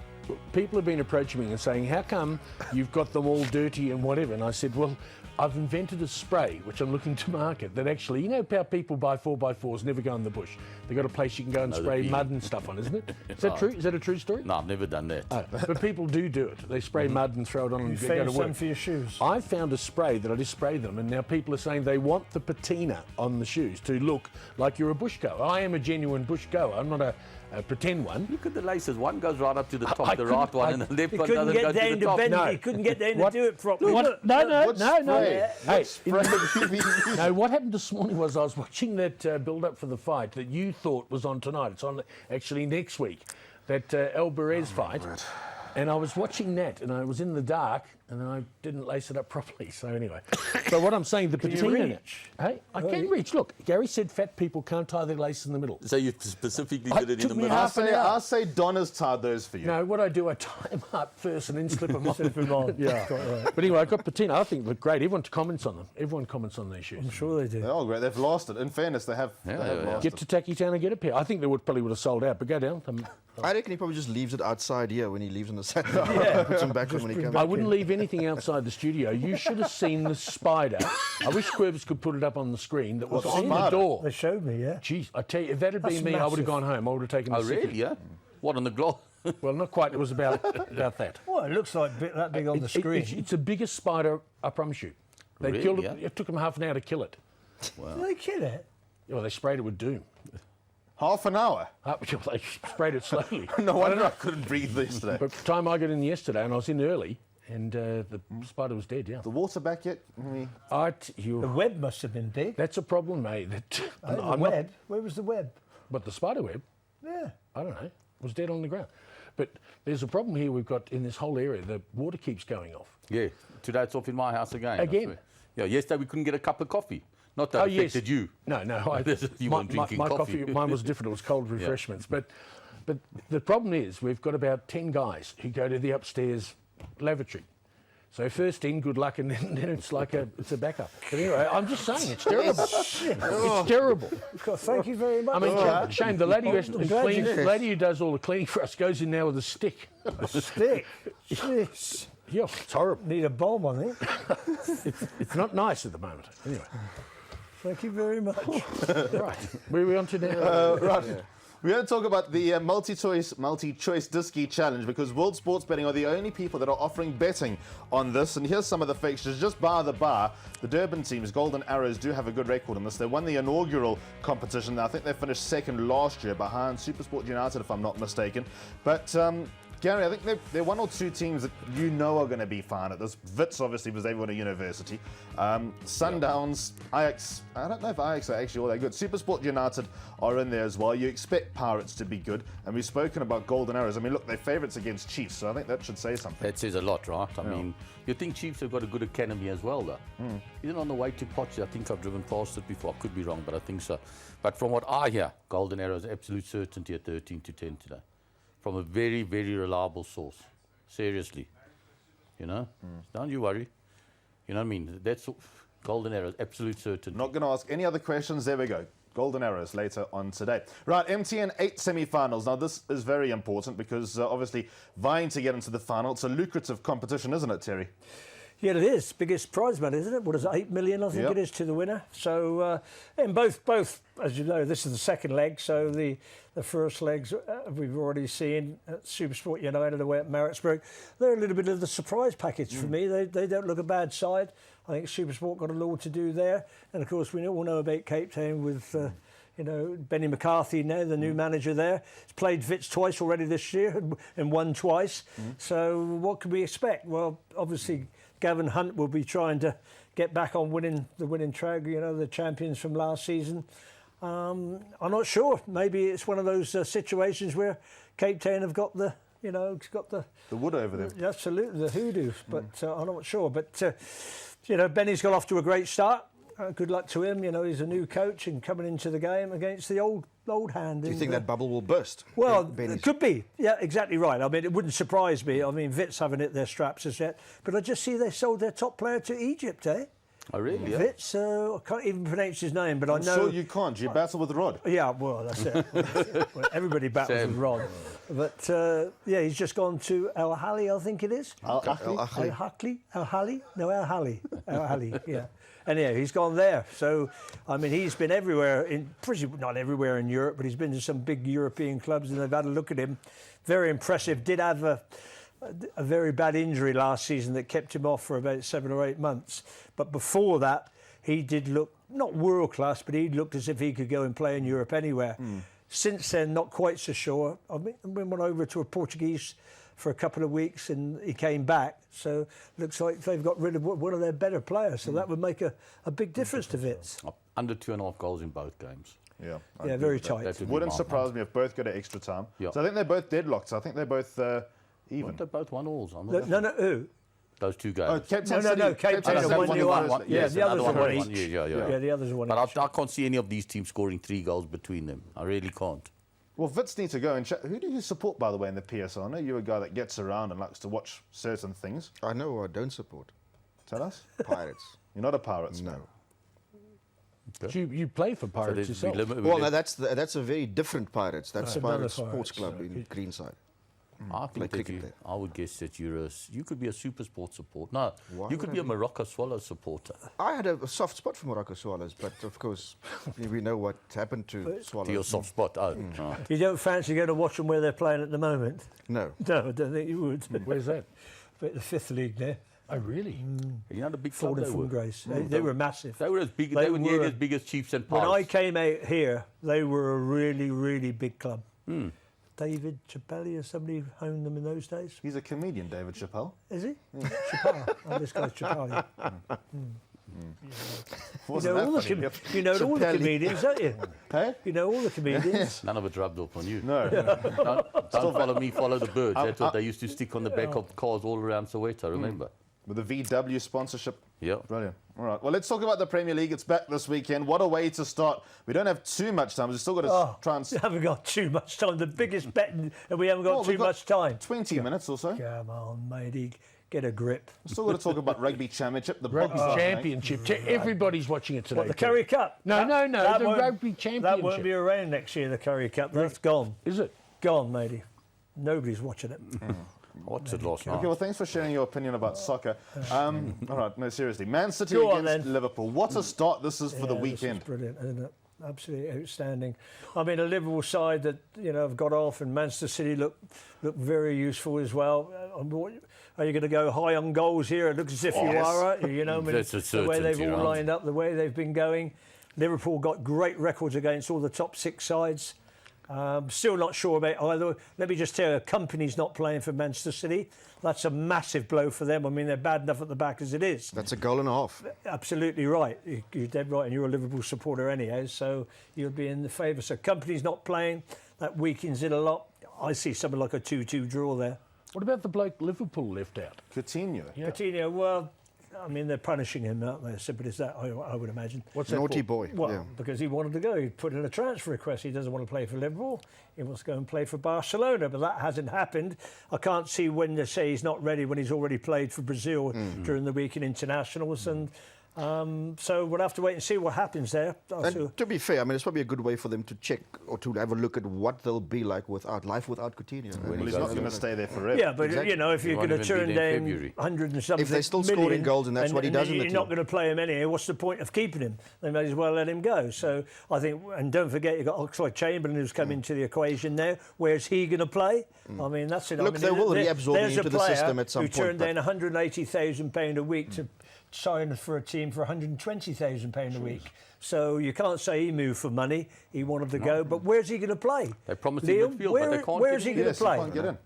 people have been approaching me and saying, how come you've got them all dirty and whatever? And I said, well, I've invented a spray, which I'm looking to market, that actually, you know how people buy 4x4s, never go in the bush. They've got a place you can go and spray mud and stuff on, isn't it? Is that true? Is that a true story? No, I've never done that. Oh, but people do it. They spray mud and throw it on and go to work. You found some for your shoes? I found a spray that I just spray them, and now people are saying they want the patina on the shoes to look like you're a bush goer. I am a genuine bush goer. I'm not pretend one. Look at the laces. One goes right up to the top, the right one, and the left one doesn't go to the top. He couldn't get down to do it properly. No. Hey, No, what happened this morning was I was watching that build-up for the fight that you thought was on tonight. It's on actually next week, that El Berez fight. And I was watching that, and I was in the dark, and I didn't lace it up properly. So anyway, but what I'm saying, the patina. Hey, I can reach. Look, Gary said fat people can't tie their lace in the middle. So you specifically did it in the middle. I say Donna's tied those for you. No, what I do, I tie them up first and then slip them on. Yeah. But anyway, I got patina. I think they look great. Everyone comments on them. Everyone comments on these shoes. I'm sure they do. They're all great. They've lost it. In fairness, they have lost Get to Tacky Town and get a pair. I think they probably would have sold out, but go down. I reckon he probably just leaves it outside here when he leaves on the Saturday. Puts them back on when he comes I back. wouldn't leave anything outside the studio. You should have seen the spider. I wish Quibs could put it up on the screen that was on the door. They showed me, yeah. Jeez, I tell you, if that had been me, I would have gone home. I would have taken the really? Yeah? What, on the glass? Well, not quite. It was about that. Well, it looks like that big on the screen. It's the biggest spider, I promise you. They Really, killed it. yeah? It took them half an hour to kill it. Did they kill it? Well, they sprayed it with doom. half an hour. They sprayed it slowly. No wonder I couldn't breathe yesterday. But the time I got in yesterday, and I was in early, and the spider was dead, yeah. The water back yet? The web must have been big. That's a problem, mate. The web? Where was the web? But the spider web? Yeah. I don't know. It was dead on the ground. But there's a problem here we've got in this whole area. The water keeps going off. Yeah, today it's off in my house again. Again? Yeah, yesterday we couldn't get a cup of coffee. Not that affected you. No. You weren't drinking coffee. Mine was different. It was cold refreshments. Yeah. But the problem is we've got about 10 guys who go to the upstairs lavatory. So first in, good luck, and then it's like it's a backup. But anyway, I'm just saying, it's terrible. It's terrible. God, thank you very much. I mean, shame, the lady who has to clean, the lady who does all the cleaning for us goes in now with a stick. A stick? Jeez. Yeah, it's horrible. Need a bomb on it. It's not nice at the moment. Anyway. Thank you very much. Right. Where are we on to now? Right. We're going to talk about the multi-choice Disky Challenge, because World Sports Betting are the only people that are offering betting on this. And here's some of the fixtures. Just bar the bar, the Durban teams, Golden Arrows, do have a good record on this. They won the inaugural competition. I think they finished second last year behind Supersport United, if I'm not mistaken. But Gary, I think they're one or two teams that you know are going to be fine at this. Wits, obviously, because they won a university. Sundowns, Ajax, I don't know if Ajax are actually all that good. Supersport United are in there as well. You expect Pirates to be good. And we've spoken about Golden Arrows. I mean, look, they're favourites against Chiefs, so I think that should say something. That says a lot, right? I mean, you think Chiefs have got a good academy as well, though. Even on the way to Potsy, I think I've driven past it before. I could be wrong, but I think so. But from what I hear, Golden Arrows, absolute certainty at 13 to 10 today. From a very, very reliable source. Seriously. You know? Don't you worry. You know what I mean? That's Golden Arrows, absolute certainty. Not going to ask any other questions. There we go. Golden Arrows later on today. Right, MTN 8 semi-finals. Now, this is very important because obviously vying to get into the final, it's a lucrative competition, isn't it, Terry? Yeah, it is. Biggest prize money, isn't it? What is it, 8 million, I think it is, to the winner. So, and both, as you know, this is the second leg. So the first legs we've already seen at Supersport United away at Maritzburg. They're a little bit of the surprise package for me. They don't look a bad side. I think Supersport got a lot to do there. And, of course, we all know about Cape Town with... Benny McCarthy now, the new manager there. He's played Wits twice already this year and won twice. So what can we expect? Well, obviously, Gavin Hunt will be trying to get back on the winning track, the champions from last season. I'm not sure. Maybe it's one of those situations where Cape Town have got the wood over them. Absolutely, the hoodoo. But I'm not sure. But, Benny's got off to a great start. Good luck to him. He's a new coach and coming into the game against the old hand. Do you think that bubble will burst? Well, it could be. Yeah, exactly right. I mean, it wouldn't surprise me. I mean, Wits haven't hit their straps as yet. But I just see they sold their top player to Egypt, eh? Oh, really? Yeah. Wits, I can't even pronounce his name, but I know... Sure you can't. You battle with Rod. Yeah, well, that's it. Well, everybody battles with Rod. But, he's just gone to El Ahly, I think it is. El Ahly, yeah. Anyhow, he's gone there. So, I mean, he's been everywhere, not everywhere in Europe, but he's been to some big European clubs and they've had a look at him. Very impressive. Did have a very bad injury last season that kept him off for about 7 or 8 months. But before that, he did look, not world class, but he looked as if he could go and play in Europe anywhere. Since then, not quite so sure. I mean, we went over to a Portuguese for a couple of weeks and he came back. So looks like they've got rid of one of their better players. So that would make a big difference to Wits. Under 2.5 goals in both games. Yeah, yeah, very tight. Wouldn't surprise me if both go to extra time. Yeah. So I think they're both deadlocked. So I think they're both even. They're both 1-1. No, who? Those two games. Oh, Cape Town City. No, Cape Town City won you up. Yes, the others are one each. each. Yeah, the others are one But each. I can't see any of these teams scoring 3 goals between them. I really can't. Well, Wits need to go and check. Who do you support, by the way, in the PSL? I know you're a guy that gets around and likes to watch certain things. I know who I don't support. Tell us. Pirates. You're not a Pirates No. man. Okay. You play for Pirates yourself. Well, no, that's a very different Pirates. That's another Pirates Sports Pirates, Club in Greenside. I think that I would guess that you could be a Super Sport supporter. No, you could be a Morocco Swallows supporter. I had a soft spot for Morocco Swallows, but of course, we know what happened to Swallows. To your soft spot. Oh, right. You don't fancy going to watch them where they're playing at the moment? No. No, I don't think you would. Where's that? But the 5th League there. Oh, really? You know the big club Fallen they from were. grace. They were massive. They were as big. They were nearly as big as Chiefs and When Pirates. I came out here, they were a really, really big club. David Chappelle or somebody owned them in those days. He's a comedian, David Chappelle. Is he? Chappelle. Oh, this guy's Chappelle. You know all the comedians, don't you? Hey? You know all the comedians. None of it rubbed off on you. No. Don't follow me, follow the birds. That's what they used to stick on the back of cars all around Soweto, remember? With the VW sponsorship. Yeah. Brilliant. All right. Well, let's talk about the Premier League. It's back this weekend. What a way to start. We don't have too much time. We've still got to try and... We haven't got too much time. The biggest bet, and we haven't got too much time. 20 minutes or so. Come on, matey. Get a grip. We've still got to talk about Rugby Championship. The Rugby boxing Championship. Everybody's watching it today. What, the Curry Cup? No, the Rugby Championship. That won't be around next year, the Curry Cup. That's gone. Is it? Gone, matey. Nobody's watching it. What's it last night? Okay, well, thanks for sharing your opinion about soccer. All right, no, seriously. Man City Go on, against then. Liverpool. What a start this is for the This weekend. is brilliant, isn't it? Absolutely outstanding. I mean, a Liverpool side that, have got off, and Manchester City look very useful as well. Are you going to go high on goals here? It looks as if you are, right? The way they've all lined up, the way they've been going. Liverpool got great records against all the top 6 sides. Still not sure about either. Let me just tell you, Company's not playing for Manchester City. That's a massive blow for them. I mean, they're bad enough at the back as it is. That's a goal and a half. Absolutely right. You're dead right, and you're a Liverpool supporter anyhow, so you'll be in the favour. So Company's not playing. That weakens it a lot. I see something like a 2-2 draw there. What about the bloke Liverpool left out? Coutinho. Yeah. Coutinho, well, I mean, they're punishing him, aren't they? As simple as that, I would imagine. What's that Naughty for? boy. Well, yeah. because he wanted to go. He put in a transfer request. He doesn't want to play for Liverpool. He wants to go and play for Barcelona, but that hasn't happened. I can't see when they say he's not ready when he's already played for Brazil during the week in internationals. And so we'll have to wait and see what happens there. And to be fair, I mean, it's probably a good way for them to check or to have a look at what they'll be like without Coutinho. Well, he's not going to stay there forever. Yeah, but if you're going to turn down 100 and something if they're still million, scoring goals and that's what he does in the you're team. not going to play him anyway, what's the point of keeping him? They may as well let him go. So I think, and don't forget, you've got Oxlade-Chamberlain who's come into the equation now. Where's he going to play? I mean, that's it. Look, they will reabsorb him into the system at some point. Who turned down £180,000 a week to sign for a team for £120,000 a week. So you can't say he moved for money. He wanted to go, but where's he going to play? They promised him midfield, but they can't where's he going to play? Can't get in.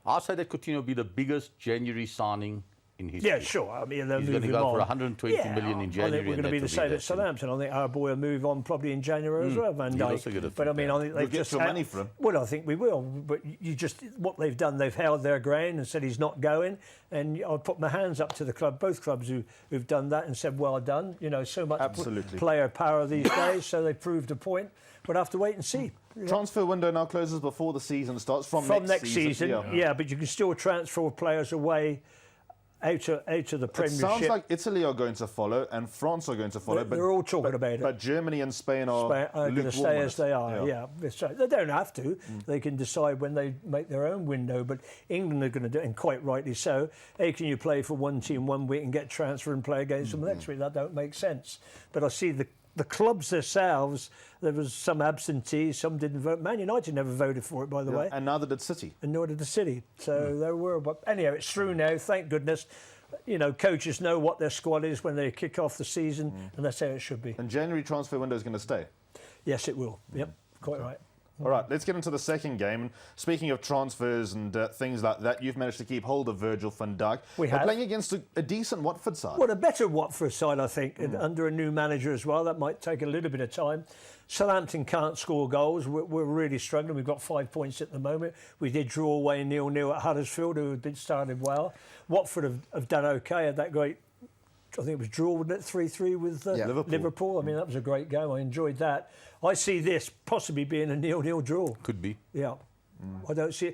I'll say that Coutinho will be the biggest January signing in history. Yeah, sure. I mean, they'll He's move going to him go on. for 120 million in January. I think we're going to be the same at Southampton. I think our boy will move on probably in January as well, Van Dijk. But I mean, I think they've just get money for him. Well, I think we will. But you just what they've done, they've held their ground and said he's not going. And I'll put my hands up to the club, both clubs who've done that and said, well done. So much player power these days. So they proved a point. We'll have to wait and see. Transfer window now closes before the season starts. From next season. Yeah, but you can still transfer players away out of the Premiership. It sounds like Italy are going to follow and France are going to follow. They're all talking about it. But Germany and Spain are going to stay as they are. Yeah, they don't have to. They can decide when they make their own window. But England are going to do it, and quite rightly so. How can you play for one team 1 week and get transferred and play against them next week? That don't make sense. But I see the clubs themselves, there was some absentees, some didn't vote. Man United never voted for it, by the way. And neither did City. And nor did the City. So there were. But anyhow, it's through now, thank goodness. Coaches know what their squad is when they kick off the season, and that's how it should be. And January transfer window is going to stay? Yes, it will. Yep, quite right. All right, let's get into the second game. And speaking of transfers and things like that, you've managed to keep hold of Virgil van Dijk. We're playing against a decent Watford side. Well, a better Watford side, I think, under a new manager as well. That might take a little bit of time. Southampton can't score goals. We're really struggling. We've got 5 points at the moment. We did draw away 0-0 at Huddersfield, who had started well. Watford have done okay. Had that great, I think it was draw, wasn't it? 3-3 with Liverpool. I mean, that was a great game. I enjoyed that. I see this possibly being a 0-0 draw. Could be. Yeah. I don't see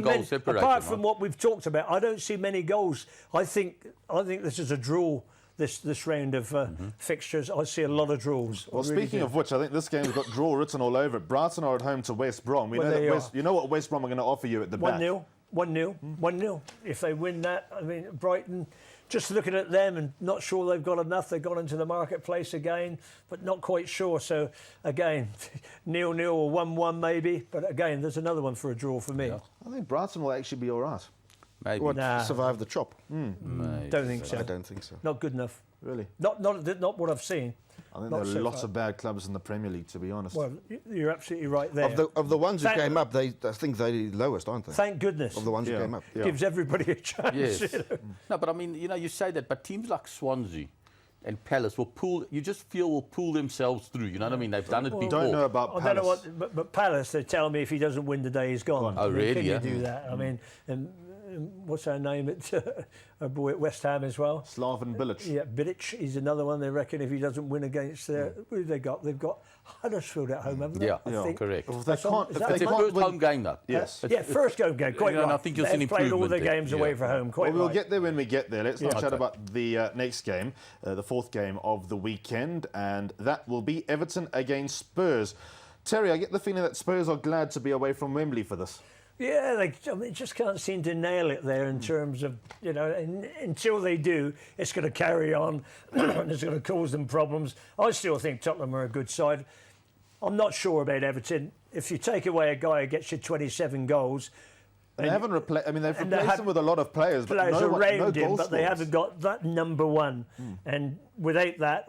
many, apart from what we've talked about, I don't see many goals. I think this is a draw. This round of fixtures, I see a lot of draws. Well, speaking of which, I think this game's got draw written all over it. Brighton are at home to West Brom. We know that you know what West Brom are going to offer you at the back. 1-0, 1-0. If they win that, I mean, Brighton, just looking at them and not sure they've got enough. They've gone into the marketplace again, but not quite sure. So, again, 0-0 or 1-1 maybe. But again, there's another one for a draw for me. Yeah. I think Brighton will actually be all right. Maybe. Survive the chop? Don't think so. I don't think so. Not good enough. Really? Not what I've seen. I think there are lots of bad clubs in the Premier League, to be honest. Well, you're absolutely right there. Of the ones who came up, I think they're the lowest, aren't they? Thank goodness. Of the ones who came up. Gives everybody a chance. Yes. You know? No, but I mean, you say that, but teams like Swansea and Palace will pull themselves through. You know what I mean? They've done it before. Don't know about Palace. I don't know what, but Palace, they tell me if he doesn't win today, he's gone. Oh, really? Can you do that? I mean, what's her name at our boy at West Ham as well? Slaven Bilic. Yeah, Bilic. He's another one. They reckon if he doesn't win against their, who have they got? They've got Huddersfield at home, haven't they? Yeah, I think. correct. Well, they can't. It's their first home game, though. Yes. First home game. Quite right. I think you'll see an They've played all improvement their there. games away from home. Quite We'll right. get there when we get there. Let's not chat about the next game, the fourth game of the weekend, and that will be Everton against Spurs. Terry, I get the feeling that Spurs are glad to be away from Wembley for this. Yeah, they just can't seem to nail it there in terms of, until they do, it's going to carry on and it's going to cause them problems. I still think Tottenham are a good side. I'm not sure about Everton. If you take away a guy who gets you 27 goals... They haven't replaced... I mean, they've replaced him with a lot of players, but around him, but they haven't got that number one. And without that,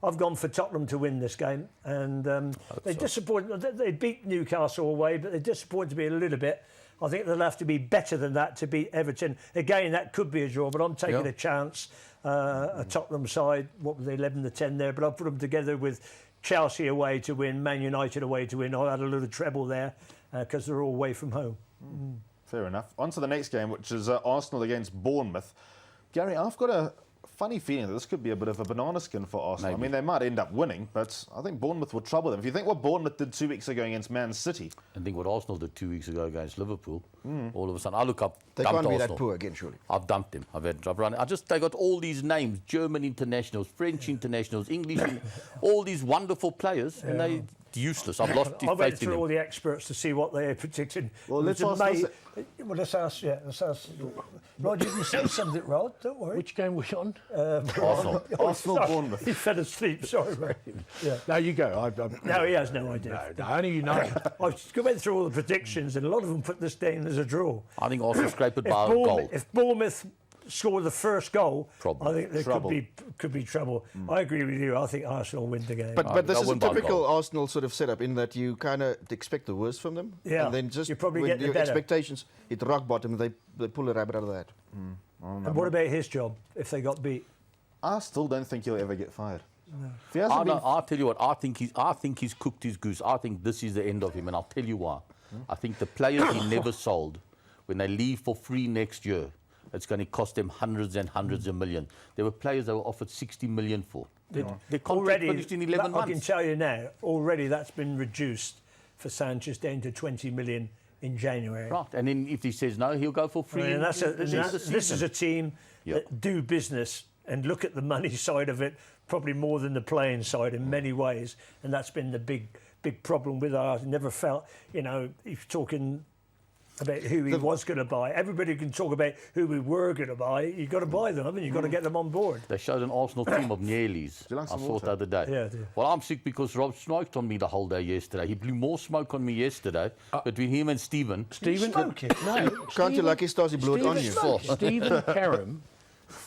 I've gone for Tottenham to win this game. And they disappointed. They beat Newcastle away, but they disappointed me a little bit. I think they'll have to be better than that to beat Everton. Again, that could be a draw, but I'm taking a chance. A Tottenham side, what were they, 11-10 there? But I'll put them together with Chelsea away to win, Man United away to win. I had a little treble there because they're all away from home. Fair enough. On to the next game, which is Arsenal against Bournemouth. Gary, I've got a funny feeling that this could be a bit of a banana skin for Arsenal. Maybe. I mean, they might end up winning, but I think Bournemouth will trouble them. If you think what Bournemouth did 2 weeks ago against Man City... And think what Arsenal did 2 weeks ago against Liverpool. All of a sudden, I look up. They dumped can't be Arsenal. that poor again, surely. I've dumped them. I've run. They got all these names: German internationals, French internationals, English, all these wonderful players, and they useless. I've lost faith in them. I went through all the experts to see what they predicted. Well, let's ask. Let's ask. Rod, you can say something, Rod. Don't worry. Which game were you on? Arsenal, Bournemouth. He fell asleep. Sorry, mate. Yeah. No, you go. No, he has no idea. No, only you know. I went through all the predictions, and a lot of them put this down as a draw. I think Arsenal scraped it by a goal. If Bournemouth score the first goal, Problem. I think there could be trouble. I agree with you. I think Arsenal win the game. But this is a win by a typical goal. Arsenal sort of setup in that you kind of expect the worst from them. Yeah, and then just you probably when get the your better. expectations hit rock bottom, they pull a rabbit out of that. And what about his job if they got beat? I still don't think he'll ever get fired. No. If he hasn't been... I'll tell you what. I think he's cooked his goose. I think this is the end of him, and I'll tell you why. I think the players he never sold, when they leave for free next year, it's going to cost them hundreds and hundreds of millions. There were players that were offered 60 million for. Their contract finished in 11 months. I can tell you now, already that's been reduced for Sanchez down to 20 million in January. Right, and then if he says no, he'll go for free. This is a team that do business and look at the money side of it, probably more than the playing side in many ways, and that's been the big problem with ours. Never felt, if you're talking about who he was going to buy. Everybody can talk about who we were going to buy. You've got to buy them, haven't you? You've got to get them on board. They showed an Arsenal team of nearlies. you like I some saw it water? the other day. Yeah, I do. Well, I'm sick because Rob smoked on me the whole day yesterday. He blew more smoke on me yesterday between him and Stephen. Stephen, smoking? no, Can't you lucky stars he blew it on you? Stephen Karam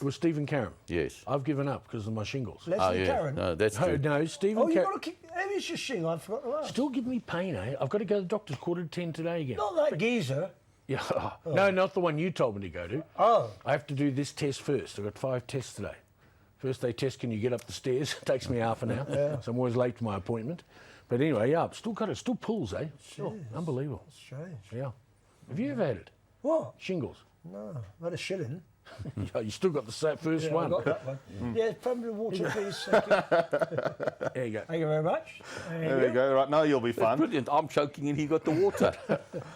It was Stephen Carron. Yes. I've given up because of my shingles. Leslie Karen. No, that's true. No, Stephen Oh, you've Carron. got to keep... How is your shingle? I forgot to ask. Still give me pain, eh? I've got to go to the doctor's 9:45 today again. Not that geezer. Yeah. No, not the one you told me to go to. Oh. I have to do this test first. I've got 5 tests today. First they test, can you get up the stairs? It takes me half an hour. So I'm always late to my appointment. But anyway, yeah, I've still got it. Still pulls, eh? Still. Unbelievable. Strange. Yeah. Have you ever had it? What? Shingles. No, not a shilling. Yeah, you still got the first Yeah, one. I got that one. Yeah, probably water, please. Thank you. There you go. Thank you very much. There we go. Right now you'll be fine. Brilliant. I'm choking and he got the water.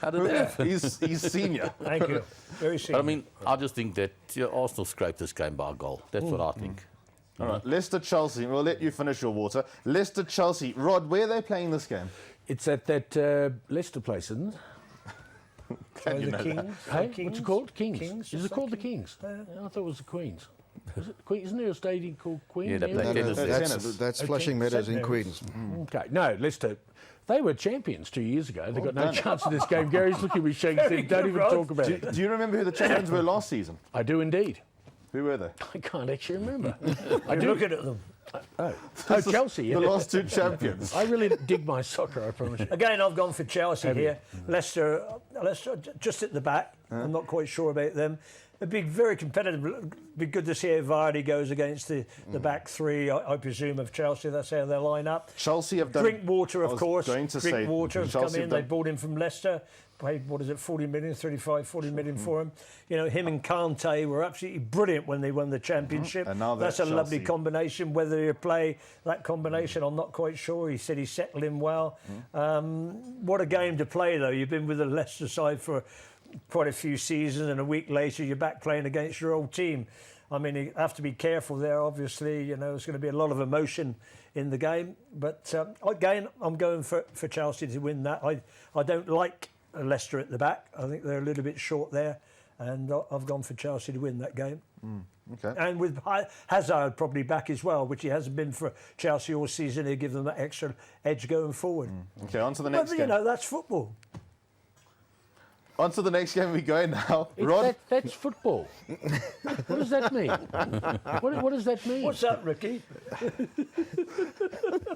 How did that happen? He's senior. Thank you. Very senior. But I mean, I just think that Arsenal scraped this game by a goal. That's what I think. All right, Leicester-Chelsea. We'll let you finish your water. Leicester-Chelsea. Rod, where are they playing this game? It's at that Leicester place, isn't it? Can you know that? Kings. Hey, Kings? what's it called? Kings. Kings, Is it called the Kings? I thought it was the Queens. Is it Queen? Isn't there a stadium called Queen? Yeah, they play No, tennis there. that's Flushing Meadows in St. Queens. Okay, no, Leicester. They were champions 2 years ago. They got no chance in this game. Gary's looking at me shaking his head. Don't even talk about it. Do you remember who the champions were last season? I do indeed. Who were they? I can't actually remember. I do looking at them. Oh, Chelsea. Yeah. The last 2 champions. I really dig my soccer, I promise you. Again, I've gone for Chelsea here. Leicester just at the back. I'm not quite sure about them. It'd be very competitive. It'd be good to see how Vardy goes against the back 3, I presume, of Chelsea. That's how they line up. Chelsea have done... Drinkwater, of course. Going to say Drinkwater has come Chelsea in. have They done... bought him from Leicester. Paid, 40 million, 35, 40 million for him. You know, him and Kante were absolutely brilliant when they won the championship. And now that's a Chelsea. lovely combination. Whether you play that combination, I'm not quite sure. He said he settled in well. What a game to play, though. You've been with the Leicester side for quite a few seasons, and a week later you're back playing against your old team. I mean, you have to be careful there, obviously. You know, there's going to be a lot of emotion in the game. But again, I'm going for Chelsea to win that. I don't like Leicester at the back. I think they're a little bit short there, and I've gone for Chelsea to win that game. Okay. And with Hazard probably back as well, which he hasn't been for Chelsea all season, he'll give them that extra edge going forward. Okay, on to the next But, game. you know, that's football. On to the next game we go now. Rod? That's football. What does that mean? What does that mean? What's that, Ricky?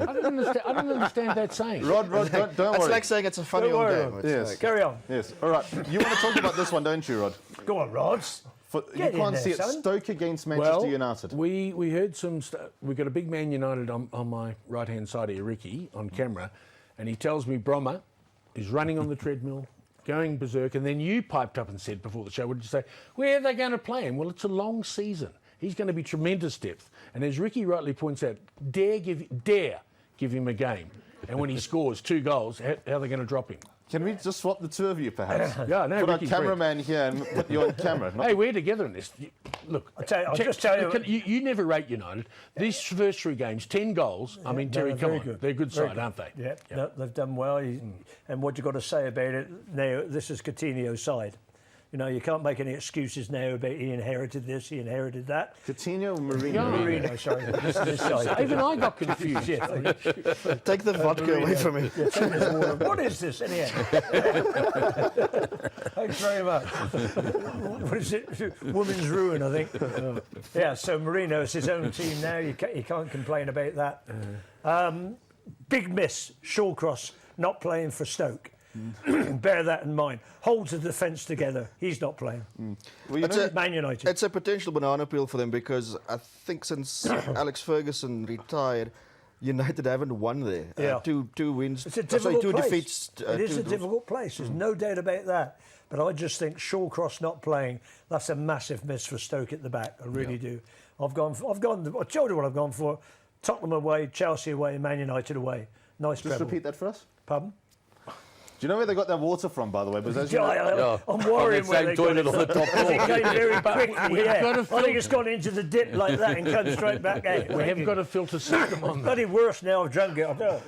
I don't understand that saying. Rod, don't It's worry. like saying it's a funny Don't old worry, game. Rod. It's Yes. like- Carry on. Yes, all right. You want to talk about this one, don't you, Rod? Go on, Rods. You Get in can't there, see it. son. Stoke against Manchester Well, United. we heard some. We got a big Man United on my right hand side here, Ricky, on camera, and he tells me Brommer is running on the treadmill, going berserk, and then you piped up and said before the show, what did you say? Where are they going to play him? Well, it's a long season. He's going to be tremendous depth, and as Ricky rightly points out, dare give him a game, and when he scores 2 goals, how are they going to drop him? Can we just swap the 2 of you, perhaps? Yeah, no, Put our Ricky's cameraman here and put you on camera. Not Hey, we're together in this. Look, I'll just tell you. You never rate United. These first 3 games, 10 goals. I mean, Terry, they're come very on. good. They're a good Very side, good. aren't they? Yeah, no, they've done well. And what you got to say about it now, this is Coutinho's side. You know, you can't make any excuses now about he inherited this, he inherited that. Coutinho, Mourinho. Yeah. Marino, sorry. This is this side. Even I got confused. Take the vodka away from me. Yeah, take this water. What is this, anyhow? Thanks very much. What is it? Woman's ruin, I think. Yeah, so Marino is his own team now. You can't complain about that. Big miss, Shawcross not playing for Stoke. Bear that in mind. Holds the defence together. He's not playing. Well, you It's know, a- Man United. It's a potential banana peel for them because I think since Alex Ferguson retired, United haven't won there. Yeah. Two wins. It's a sorry, difficult 2 place. defeats. It is two a difficult place. There's no doubt about that. But I just think Shawcross not playing, that's a massive miss for Stoke at the back. I really do. I'll tell you what I've gone for. Tottenham away, Chelsea away, Man United away. Nice just treble. repeat that for us. Pardon? Do you know where they got their water from, by the way? Because as you know, I'm worrying On where they the same got toilet it on the from. top floor. It came very quickly, yeah. got a I think it's gone into the dip like that and come straight back out. We haven't got a filter system on that. Bloody worse now I've drunk it. I don't.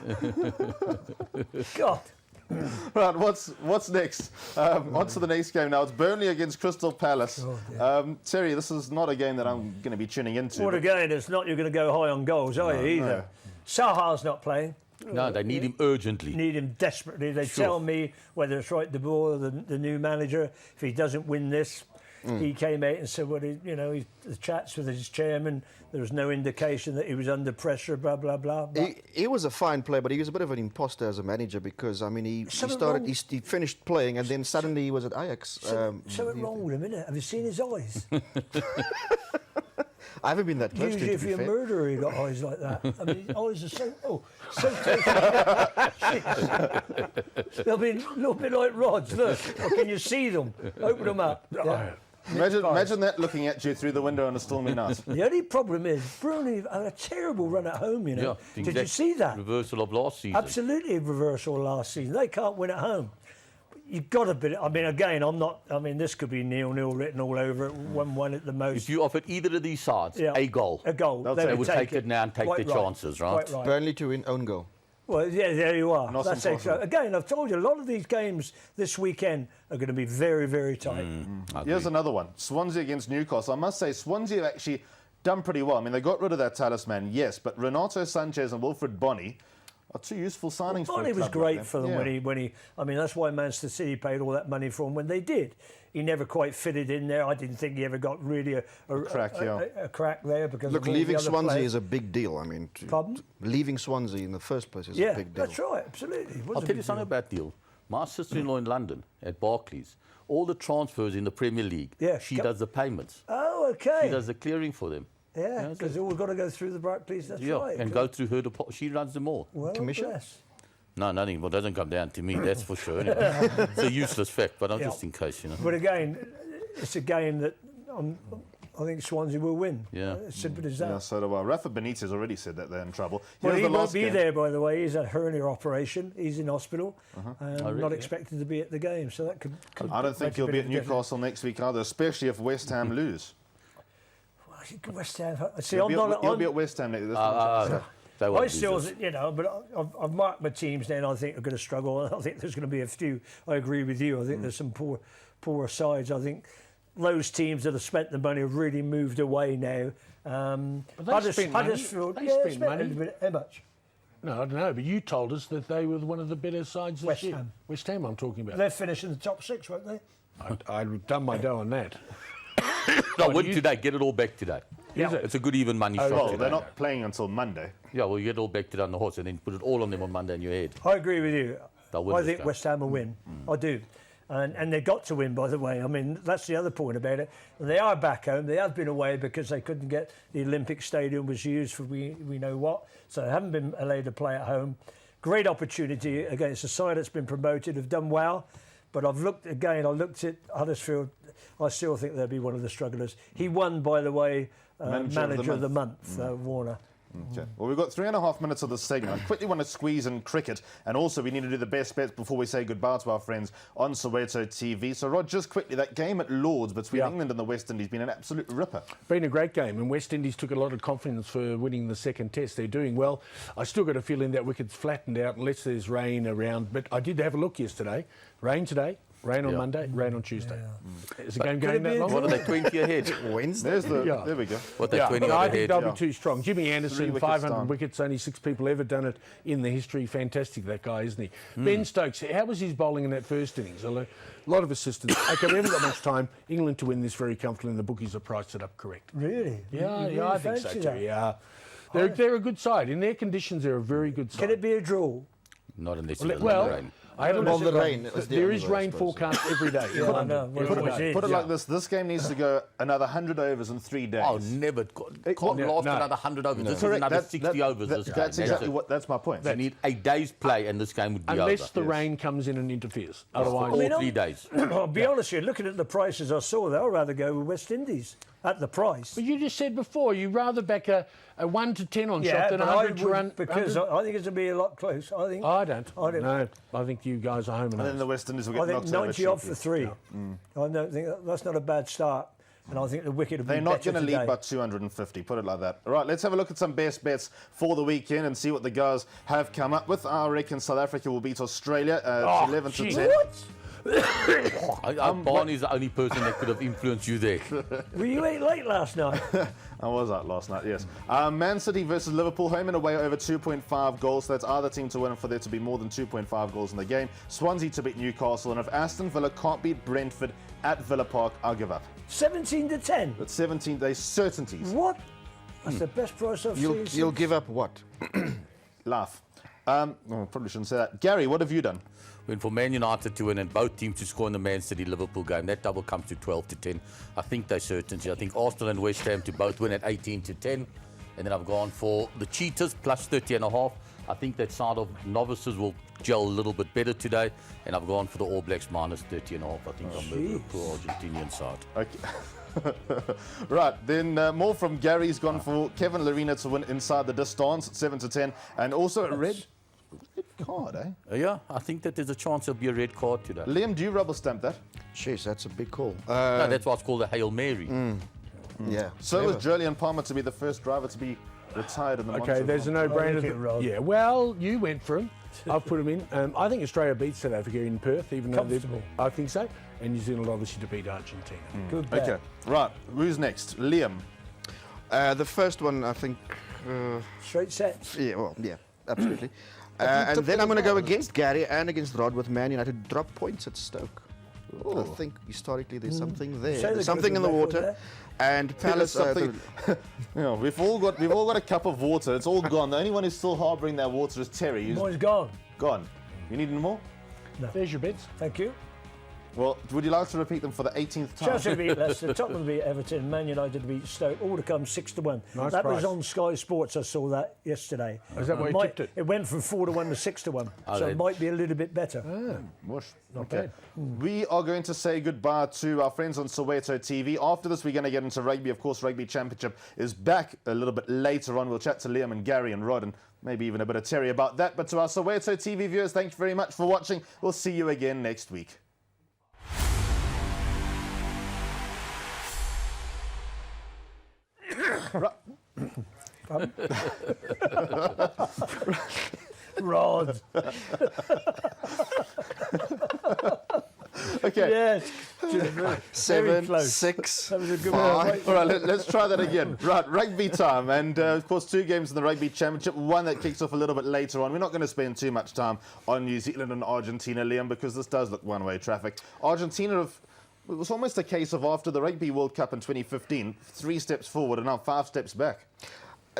God. Right, what's next? On to the next game now. It's Burnley against Crystal Palace. Terry, this is not a game that I'm going to be tuning into. What again, it's not you're going to go high on goals, are you, either? no. Saha's not playing. No, they need him urgently. Need him desperately. They tell me, whether it's right, De Boer, the new manager, if he doesn't win this, he came out and said, well, the chats with his chairman, there was no indication that he was under pressure, blah, blah, blah. He was a fine player, but he was a bit of an imposter as a manager because, I mean, he finished playing and then suddenly he was at Ajax. Something wrong with him, isn't it? Have you seen his eyes? I haven't been that close to him. Usually, if you're a murderer, you've got eyes like that. I mean, his eyes are so they'll be a little bit like rods. Look, can you see them? Open them up. Yeah. Imagine that looking at you through the window on a stormy night. The only problem is, Bruni had a terrible run at home, you know. Yeah, Did you see that? Reversal of last season. Absolutely reversal last season. They can't win at home. You've got to be. I mean, again, this could be 0-0 written all over it, 1-1 at the most. If you offered either of these sides a goal, they would take it now and take their chances, right? Burnley to win own goal. Well, yeah, there you are. That's impossible. Again, I've told you, a lot of these games this weekend are going to be very, very tight. Here's another one. Swansea against Newcastle. I must say, Swansea have actually done pretty well. I mean, they got rid of that talisman, yes, but Renato Sanchez and Wilfred Bonney are two useful signings for the club. Bonney was great for them when he. I mean, that's why Manchester City paid all that money for him when they did. He never quite fitted in there. I didn't think he ever got really a crack there because. Look, leaving Swansea is a big deal. I mean, pardon? Leaving Swansea in the first place is a big deal. That's right, absolutely. I'll tell you something about deal. My sister-in-law in London at Barclays, all the transfers in the Premier League, she does the payments. Oh, okay. She does the clearing for them. Yeah, because we've got to go through the Barclays. That's right. And go through her deposit. She runs them all. Well, commission? Bless. No, nothing. Well, doesn't come down to me. That's for sure. Anyway. It's a useless fact, but just in case, you know. But again, it's a game that I think Swansea will win. Yeah. As simple as that. Yeah, so do I. Rafa Benitez already said that they're in trouble. Well, he won't be there, by the way. He's had a hernia operation. He's in hospital. Not expected to be at the game, so that could I don't think he'll be at Newcastle next week either, especially if West Ham lose. West Ham. See, He'll be at West Ham next week. I still, but I've marked my teams now and I think are going to struggle. I think there's going to be a few. I agree with you. I think there's some poor sides. I think those teams that have spent the money have really moved away now. But they spent money. They spent money. How much? No, I don't know, but you told us that they were one of the better sides this year. Ham. West Ham I'm talking about. They're finishing the top 6, won't they? I've done my dough on that. No, win today. Get it all back today. Is it? It's a good even money shot Well, today. they're not playing until Monday. Yeah, well, you get it all back today on the horse and then put it all on them on Monday in your head. I agree with you. Win I think West Ham will win. I do. And they've got to win, by the way. I mean, that's the other point about it. And they are back home. They have been away because they couldn't get the Olympic Stadium was used for we know what. So they haven't been allowed to play at home. Great opportunity against a side that's been promoted, have done well. But I looked at Huddersfield. I still think they'll be one of the strugglers. He won, by the way, Manager of the Month, Warner. Okay. Well, we've got 3.5 minutes of this segment. I quickly want to squeeze in cricket, and also we need to do the best bets before we say goodbye to our friends on Soweto TV. So, Rod, just quickly, that game at Lords between England and the West Indies been an absolute ripper. Been a great game, and West Indies took a lot of confidence for winning the second test. They're doing well. I still got a feeling that wicket's flattened out unless there's rain around. But I did have a look yesterday. Rain today. Rain on Monday, rain on Tuesday. Is the game going that long? What are they, 20 ahead? Wednesday. There we go. What, they're 20 I ahead? think they'll be too strong. Jimmy Anderson, 500 down. wickets, only 6 people ever done it in the history. Fantastic, that guy, isn't he? Ben Stokes, how was his bowling in that first innings? A lot of assistance. Okay, we haven't got much time. England to win this very comfortably, and the bookies have priced it up correct. Really? Yeah, I think so too, yeah. They're a good side. In their conditions, they're a very good side. Can it be a draw? Not unless it's rain. I had a On look the at rain. There is rain forecast every day. I know. Put it like this game needs to go another 100 overs in 3 days. Oh, never. Can't last another 100 overs. This is another 60 overs this game. That's exactly that's my point. You need a day's play and this game would be over. Unless the rain comes in and interferes. Otherwise, all 3 days. I'll be honest with you, looking at the prices I saw there, I'd rather go with West Indies at the price. But you just said before, you'd rather back a 1 to 10 on shot than a 100 to run. Because I think it's going to be a lot close. I don't. No, I think you guys are home and then the West Indies will get knocked out. I think 90 off for 3. I don't think that's not a bad start. And I think the wicket will be better today. They're not going to lead by 250, put it like that. All right, let's have a look at some best bets for the weekend and see what the guys have come up with. I reckon South Africa will beat Australia 11 to 10. What? Barney's the only person that could have influenced you there. Were you late last night? I was out last night, yes. Man City versus Liverpool, home and away over 2.5 goals. So that's either team to win and for there to be more than 2.5 goals in the game. Swansea to beat Newcastle. And if Aston Villa can't beat Brentford at Villa Park, I'll give up. 17 to 10. That's 17 days certainties. What? That's the best price I've seen. You'll give up what? Laugh. Probably shouldn't say that. Gary, what have you done? Went for Man United to win and both teams to score in the Man City-Liverpool game. That double comes to 12 to 10. I think they're certainty. I think Arsenal and West Ham to both win at 18 to 10. And then I've gone for the Cheetahs plus 30.5. I think that side of novices will gel a little bit better today. And I've gone for the All Blacks minus 30.5. I think I'm the poor Argentinian side. Okay. Right, then more from Gary's gone for Kevin Larina to win inside the distance, 7 to 10. And also a red card, eh? Yeah, I think that there's a chance there'll be a red card today. Liam, do you rubber stamp that? Jeez, that's a big call. No, that's why it's called a Hail Mary. Yeah. So is Julian Palmer to be the first driver to be retired in the Okay, there's a no-brainer. Yeah, well, you went for him. I've put him in. I think Australia beats South Africa in Perth, even though I think so. And New Zealand obviously to beat Argentina. Good bet. Okay, right. Who's next? Liam. The first one, I think. Straight sets. Yeah, well, yeah, absolutely. And then I'm going to go against Gary and against Rod with Man United drop points at Stoke. I think historically there's something there. There's something in the water. And Palace. Something. We've all got a cup of water. It's all gone. The only one who's still harbouring that water is Terry. Mine's gone. Gone. You need any more? No. There's your bids. Thank you. Well, would you like to repeat them for the 18th time? Chelsea beat Leicester, Tottenham beat Everton, Man United beat Stoke, all to come 6 to 1. Nice that price. was on Sky Sports. I saw that yesterday. Is that why you tipped it? It went from 4 to 1 to 6 to 1, so it might be a little bit better. Mush. Not bad. We are going to say goodbye to our friends on Soweto TV. After this, we're going to get into rugby. Of course, Rugby Championship is back a little bit later on. We'll chat to Liam and Gary and Rod and maybe even a bit of Terry about that. But to our Soweto TV viewers, thank you very much for watching. We'll see you again next week. Rod. Okay. Yes. 7, 6. That was a good 5. All right, let's try that again. Right, rugby time. And, of course, 2 games in the Rugby Championship. One that kicks off a little bit later on. We're not going to spend too much time on New Zealand and Argentina, Liam, because this does look one-way traffic. Argentina it was almost a case of after the Rugby World Cup in 2015, 3 steps forward and now 5 steps back.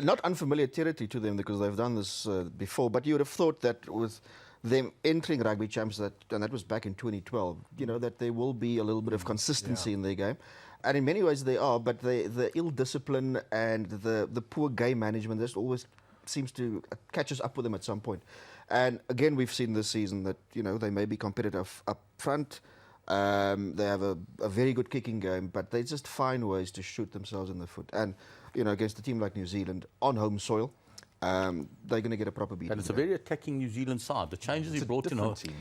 Not unfamiliar territory to them because they've done this before, but you would have thought that with them entering Rugby Champs, and that was back in 2012, that there will be a little bit of consistency in their game. And in many ways they are, but the ill discipline and the poor game management just always seems to catch us up with them at some point. And again, we've seen this season that, they may be competitive up front. They have a very good kicking game, but they just find ways to shoot themselves in the foot. And, against a team like New Zealand on home soil, they're going to get a proper beat. And it's a very attacking New Zealand side. The changes he brought in.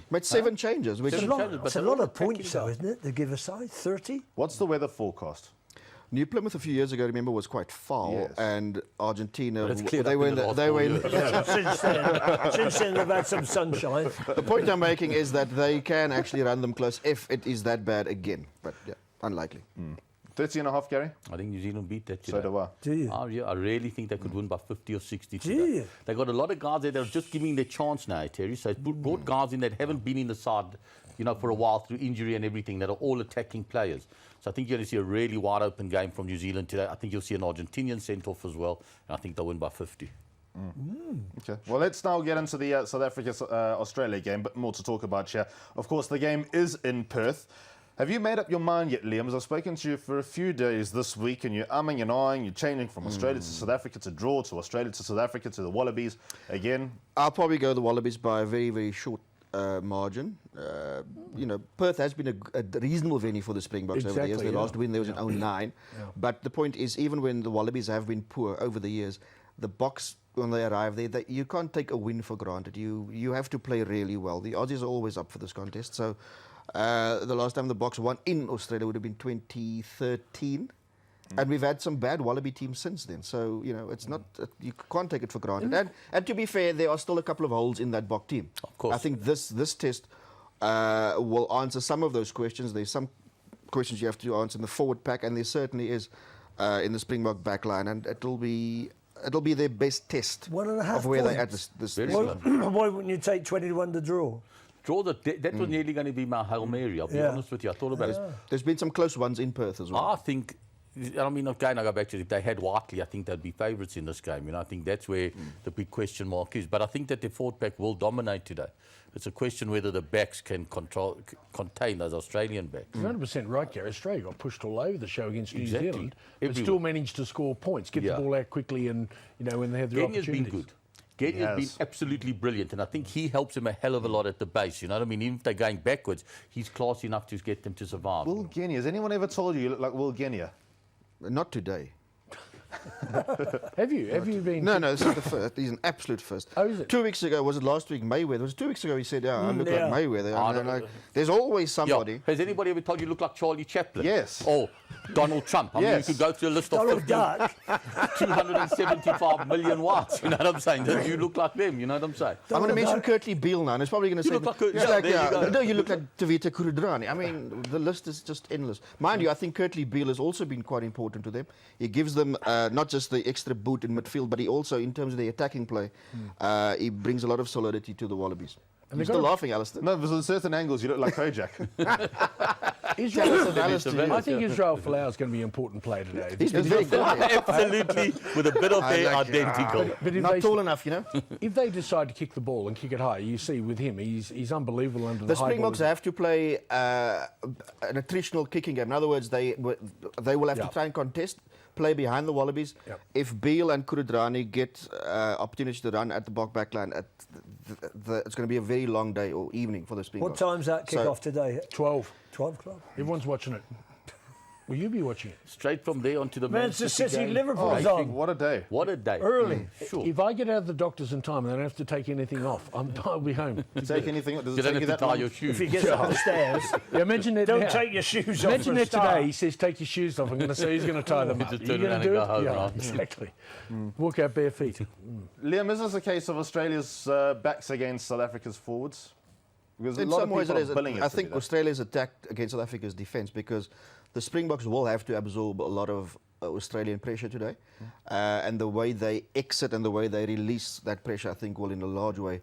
Made 7 changes. Which it's a lot of points, though, isn't it? They give a side 30. What's the weather forecast? New Plymouth a few years ago, remember, was quite foul, yes. and Argentina, they were in Since then, they've had some sunshine. The point I'm making is that they can actually run them close if it is that bad again, but yeah, unlikely. 30.5, Gary? I think New Zealand beat that today. So do I. Do you? I really think they could win by 50 or 60 today. Do you? They got a lot of guys there that are just giving their chance now, Terry. So it's brought guys in that haven't been in the side, for a while through injury and everything, that are all attacking players. So I think you're going to see a really wide open game from New Zealand today. I think you'll see an Argentinian sent-off as well, and I think they'll win by 50. Okay. Well, let's now get into the South Africa-Australia game, but more to talk about here. Of course, the game is in Perth. Have you made up your mind yet, Liam? As I've spoken to you for a few days this week, and you're umming and ahhing, you're changing from Australia to South Africa to draw, to Australia to South Africa to the Wallabies again. I'll probably go the Wallabies by a very, very short margin. Perth has been a reasonable venue for the Springboks over the years. Their last win there was in 2009. But the point is, even when the Wallabies have been poor over the years, the Boks, when they arrive there, you can't take a win for granted. You have to play really well. The Aussies are always up for this contest. So the last time the Boks won in Australia would have been 2013. And we've had some bad Wallaby teams since then. So, it's not, you can't take it for granted. And to be fair, there are still a couple of holes in that Bok team. Of course. I think this test will answer some of those questions. There's some questions you have to answer in the forward pack, and there certainly is in the Springbok backline. And it'll be their best test 1.5 of where they're at points. this Why wouldn't you take 20 to 1 to draw? draw that was nearly going to be my Hail Mary, I'll be honest with you. I thought about it. There's been some close ones in Perth as well. I think, I mean, again, I go back to if they had Whiteley, I think they'd be favourites in this game. You know, I think that's where the big question mark is. But I think that the forward pack will dominate today. It's a question whether the backs can contain those Australian backs. You're 100% right, Gary. Australia got pushed all over the show against New Zealand, but still managed to score points, get the ball out quickly, and when they had the opportunities. Kenya's been good. Kenya's been absolutely brilliant, and I think he helps them a hell of a lot at the base. You know what I mean? Even if they're going backwards, he's classy enough to get them to survive. Will Genia, has anyone ever told you look like Will Genia? Not today. Have you been? No, this is the first. He's an absolute first. Oh, is it? 2 weeks ago, was it last week, Mayweather? Was it 2 weeks ago he said, I look like Mayweather. There's always somebody. Has anybody ever told you look like Charlie Chaplin? Yes. Or Donald Trump? I mean, you could go through a list of 275 million whites. You know what I'm saying? You look like them. You know what I'm saying? I'm going to mention Kurtley Beale now, and it's probably going to say... You look no, you look like Tavita Kurudrani. I mean, the list is just endless. Mind you, I think Kurtley Beale has also been quite important to them. He gives them not just the extra boot in midfield, but he also, in terms of the attacking play, he brings a lot of solidity to the Wallabies. You're still laughing, Alistair. No, because at certain angles you look like Kojak. I think Israel Folau is going to be an important player today. He's very good. Absolutely, with a bit of hair, identical. But not tall enough, If they decide to kick the ball and kick it high, you see with him, he's unbelievable under the high ball. The Springboks have to play an attritional kicking game. In other words, they will have to try and contest, play behind the Wallabies. If Beale and Kurudrani get opportunity to run at the back line, it's going to be a very long day or evening for the Springboks. What time's that kick-off today? 12. 12 o'clock? Everyone's watching it. Will you be watching it? Straight from there onto the Manchester City, game. Liverpool's on. What a day. What a day. Early. Sure. If I get out of the doctor's in time and I don't have to take anything off, I'll be home. Take anything? Does You it don't take have to tie your shoes. If he gets up the stairs, imagine that. don't take your shoes off. Imagine that today. He says, "Take your shoes off." I'm going to say he's going to tie them up. Just Are you turn around going to do and go it? home, Yeah, right? exactly. Walk out bare feet. Liam, is this a case of Australia's backs against South Africa's forwards? Because in some ways it is. I think Australia's attacked against South Africa's defence because the Springboks will have to absorb a lot of Australian pressure today. And the way they exit and the way they release that pressure, I think, will in a large way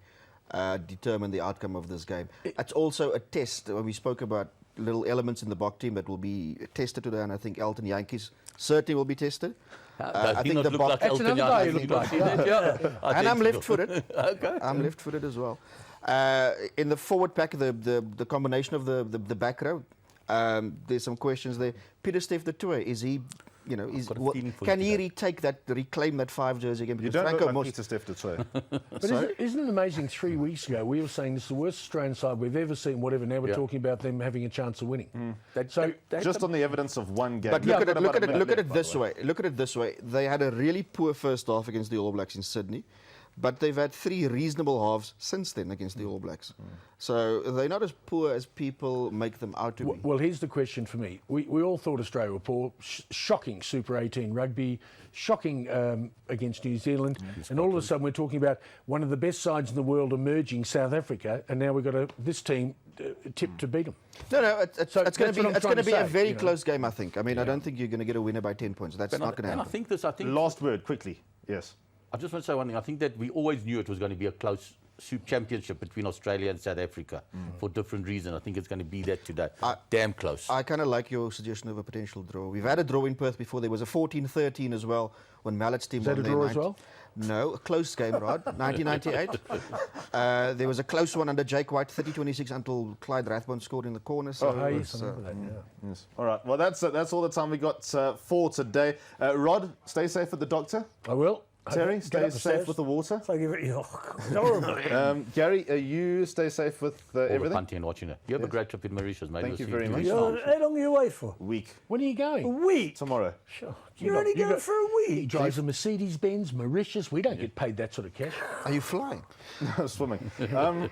determine the outcome of this game. It's also a test. When we spoke about little elements in the Bok team that will be tested today, and I think Elton Yankees certainly will be tested. I think the Bok... That's another guy you look like. And I'm left-footed. Okay. I'm left-footed as well. In the forward pack, the combination of the back row, there's some questions there. Pieter-Steph du Toit, is he, can he reclaim that 5 jersey again? You don't look like Pieter-Steph du Toit. But isn't it amazing? 3 weeks ago, we were saying this is the worst Australian side we've ever seen, whatever. Now we're talking about them having a chance of winning. Just on the evidence of one game. But look at it this way. Look at it this way. They had a really poor first half against the All Blacks in Sydney. But they've had 3 reasonable halves since then against the All Blacks. So they're not as poor as people make them out to be. Well, here's the question for me. We all thought Australia were poor. Shocking Super 18 rugby. Shocking against New Zealand. And all of a sudden we're talking about one of the best sides in the world emerging, South Africa. And now we've got this team tipped to beat them. No, it's going to be a very close game, I think. I mean, I don't think you're going to get a winner by 10 points. That's not going to happen. I think last word, quickly. Yes. I just want to say one thing. I think that we always knew it was going to be a close championship between Australia and South Africa for different reasons. I think it's going to be that today. Damn close. I kind of like your suggestion of a potential draw. We've had a draw in Perth before. There was a 14-13 as well when Mallet's team won. Was that a draw as well? No, a close game, Rod. 1998. There was a close one under Jake White, 30-26, until Clyde Rathbone scored in the corner. So yes. All right. Well, that's all the time we got for today. Rod, stay safe with the doctor. I will. Terry, stay safe with the water. It's horrible. Gary, you stay safe with everything? Hunting and watching it. You have a great trip in Mauritius, mate. Thank you very much. How long are you away for? A week. When are you going? A week? Tomorrow. Sure. You're only going for a week? He drives a Mercedes-Benz, Mauritius. We don't get paid that sort of cash. Are you flying? No, swimming.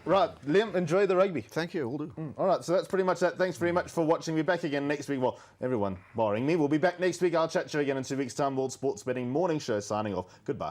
Right, Liam, enjoy the rugby. Thank you, will do. All right, so that's pretty much that. Thanks very much for watching. We'll be back again next week. Well, everyone barring me. We'll be back next week. I'll chat to you again in 2 weeks' time. World Sports Betting Morning Show signing off. Goodbye.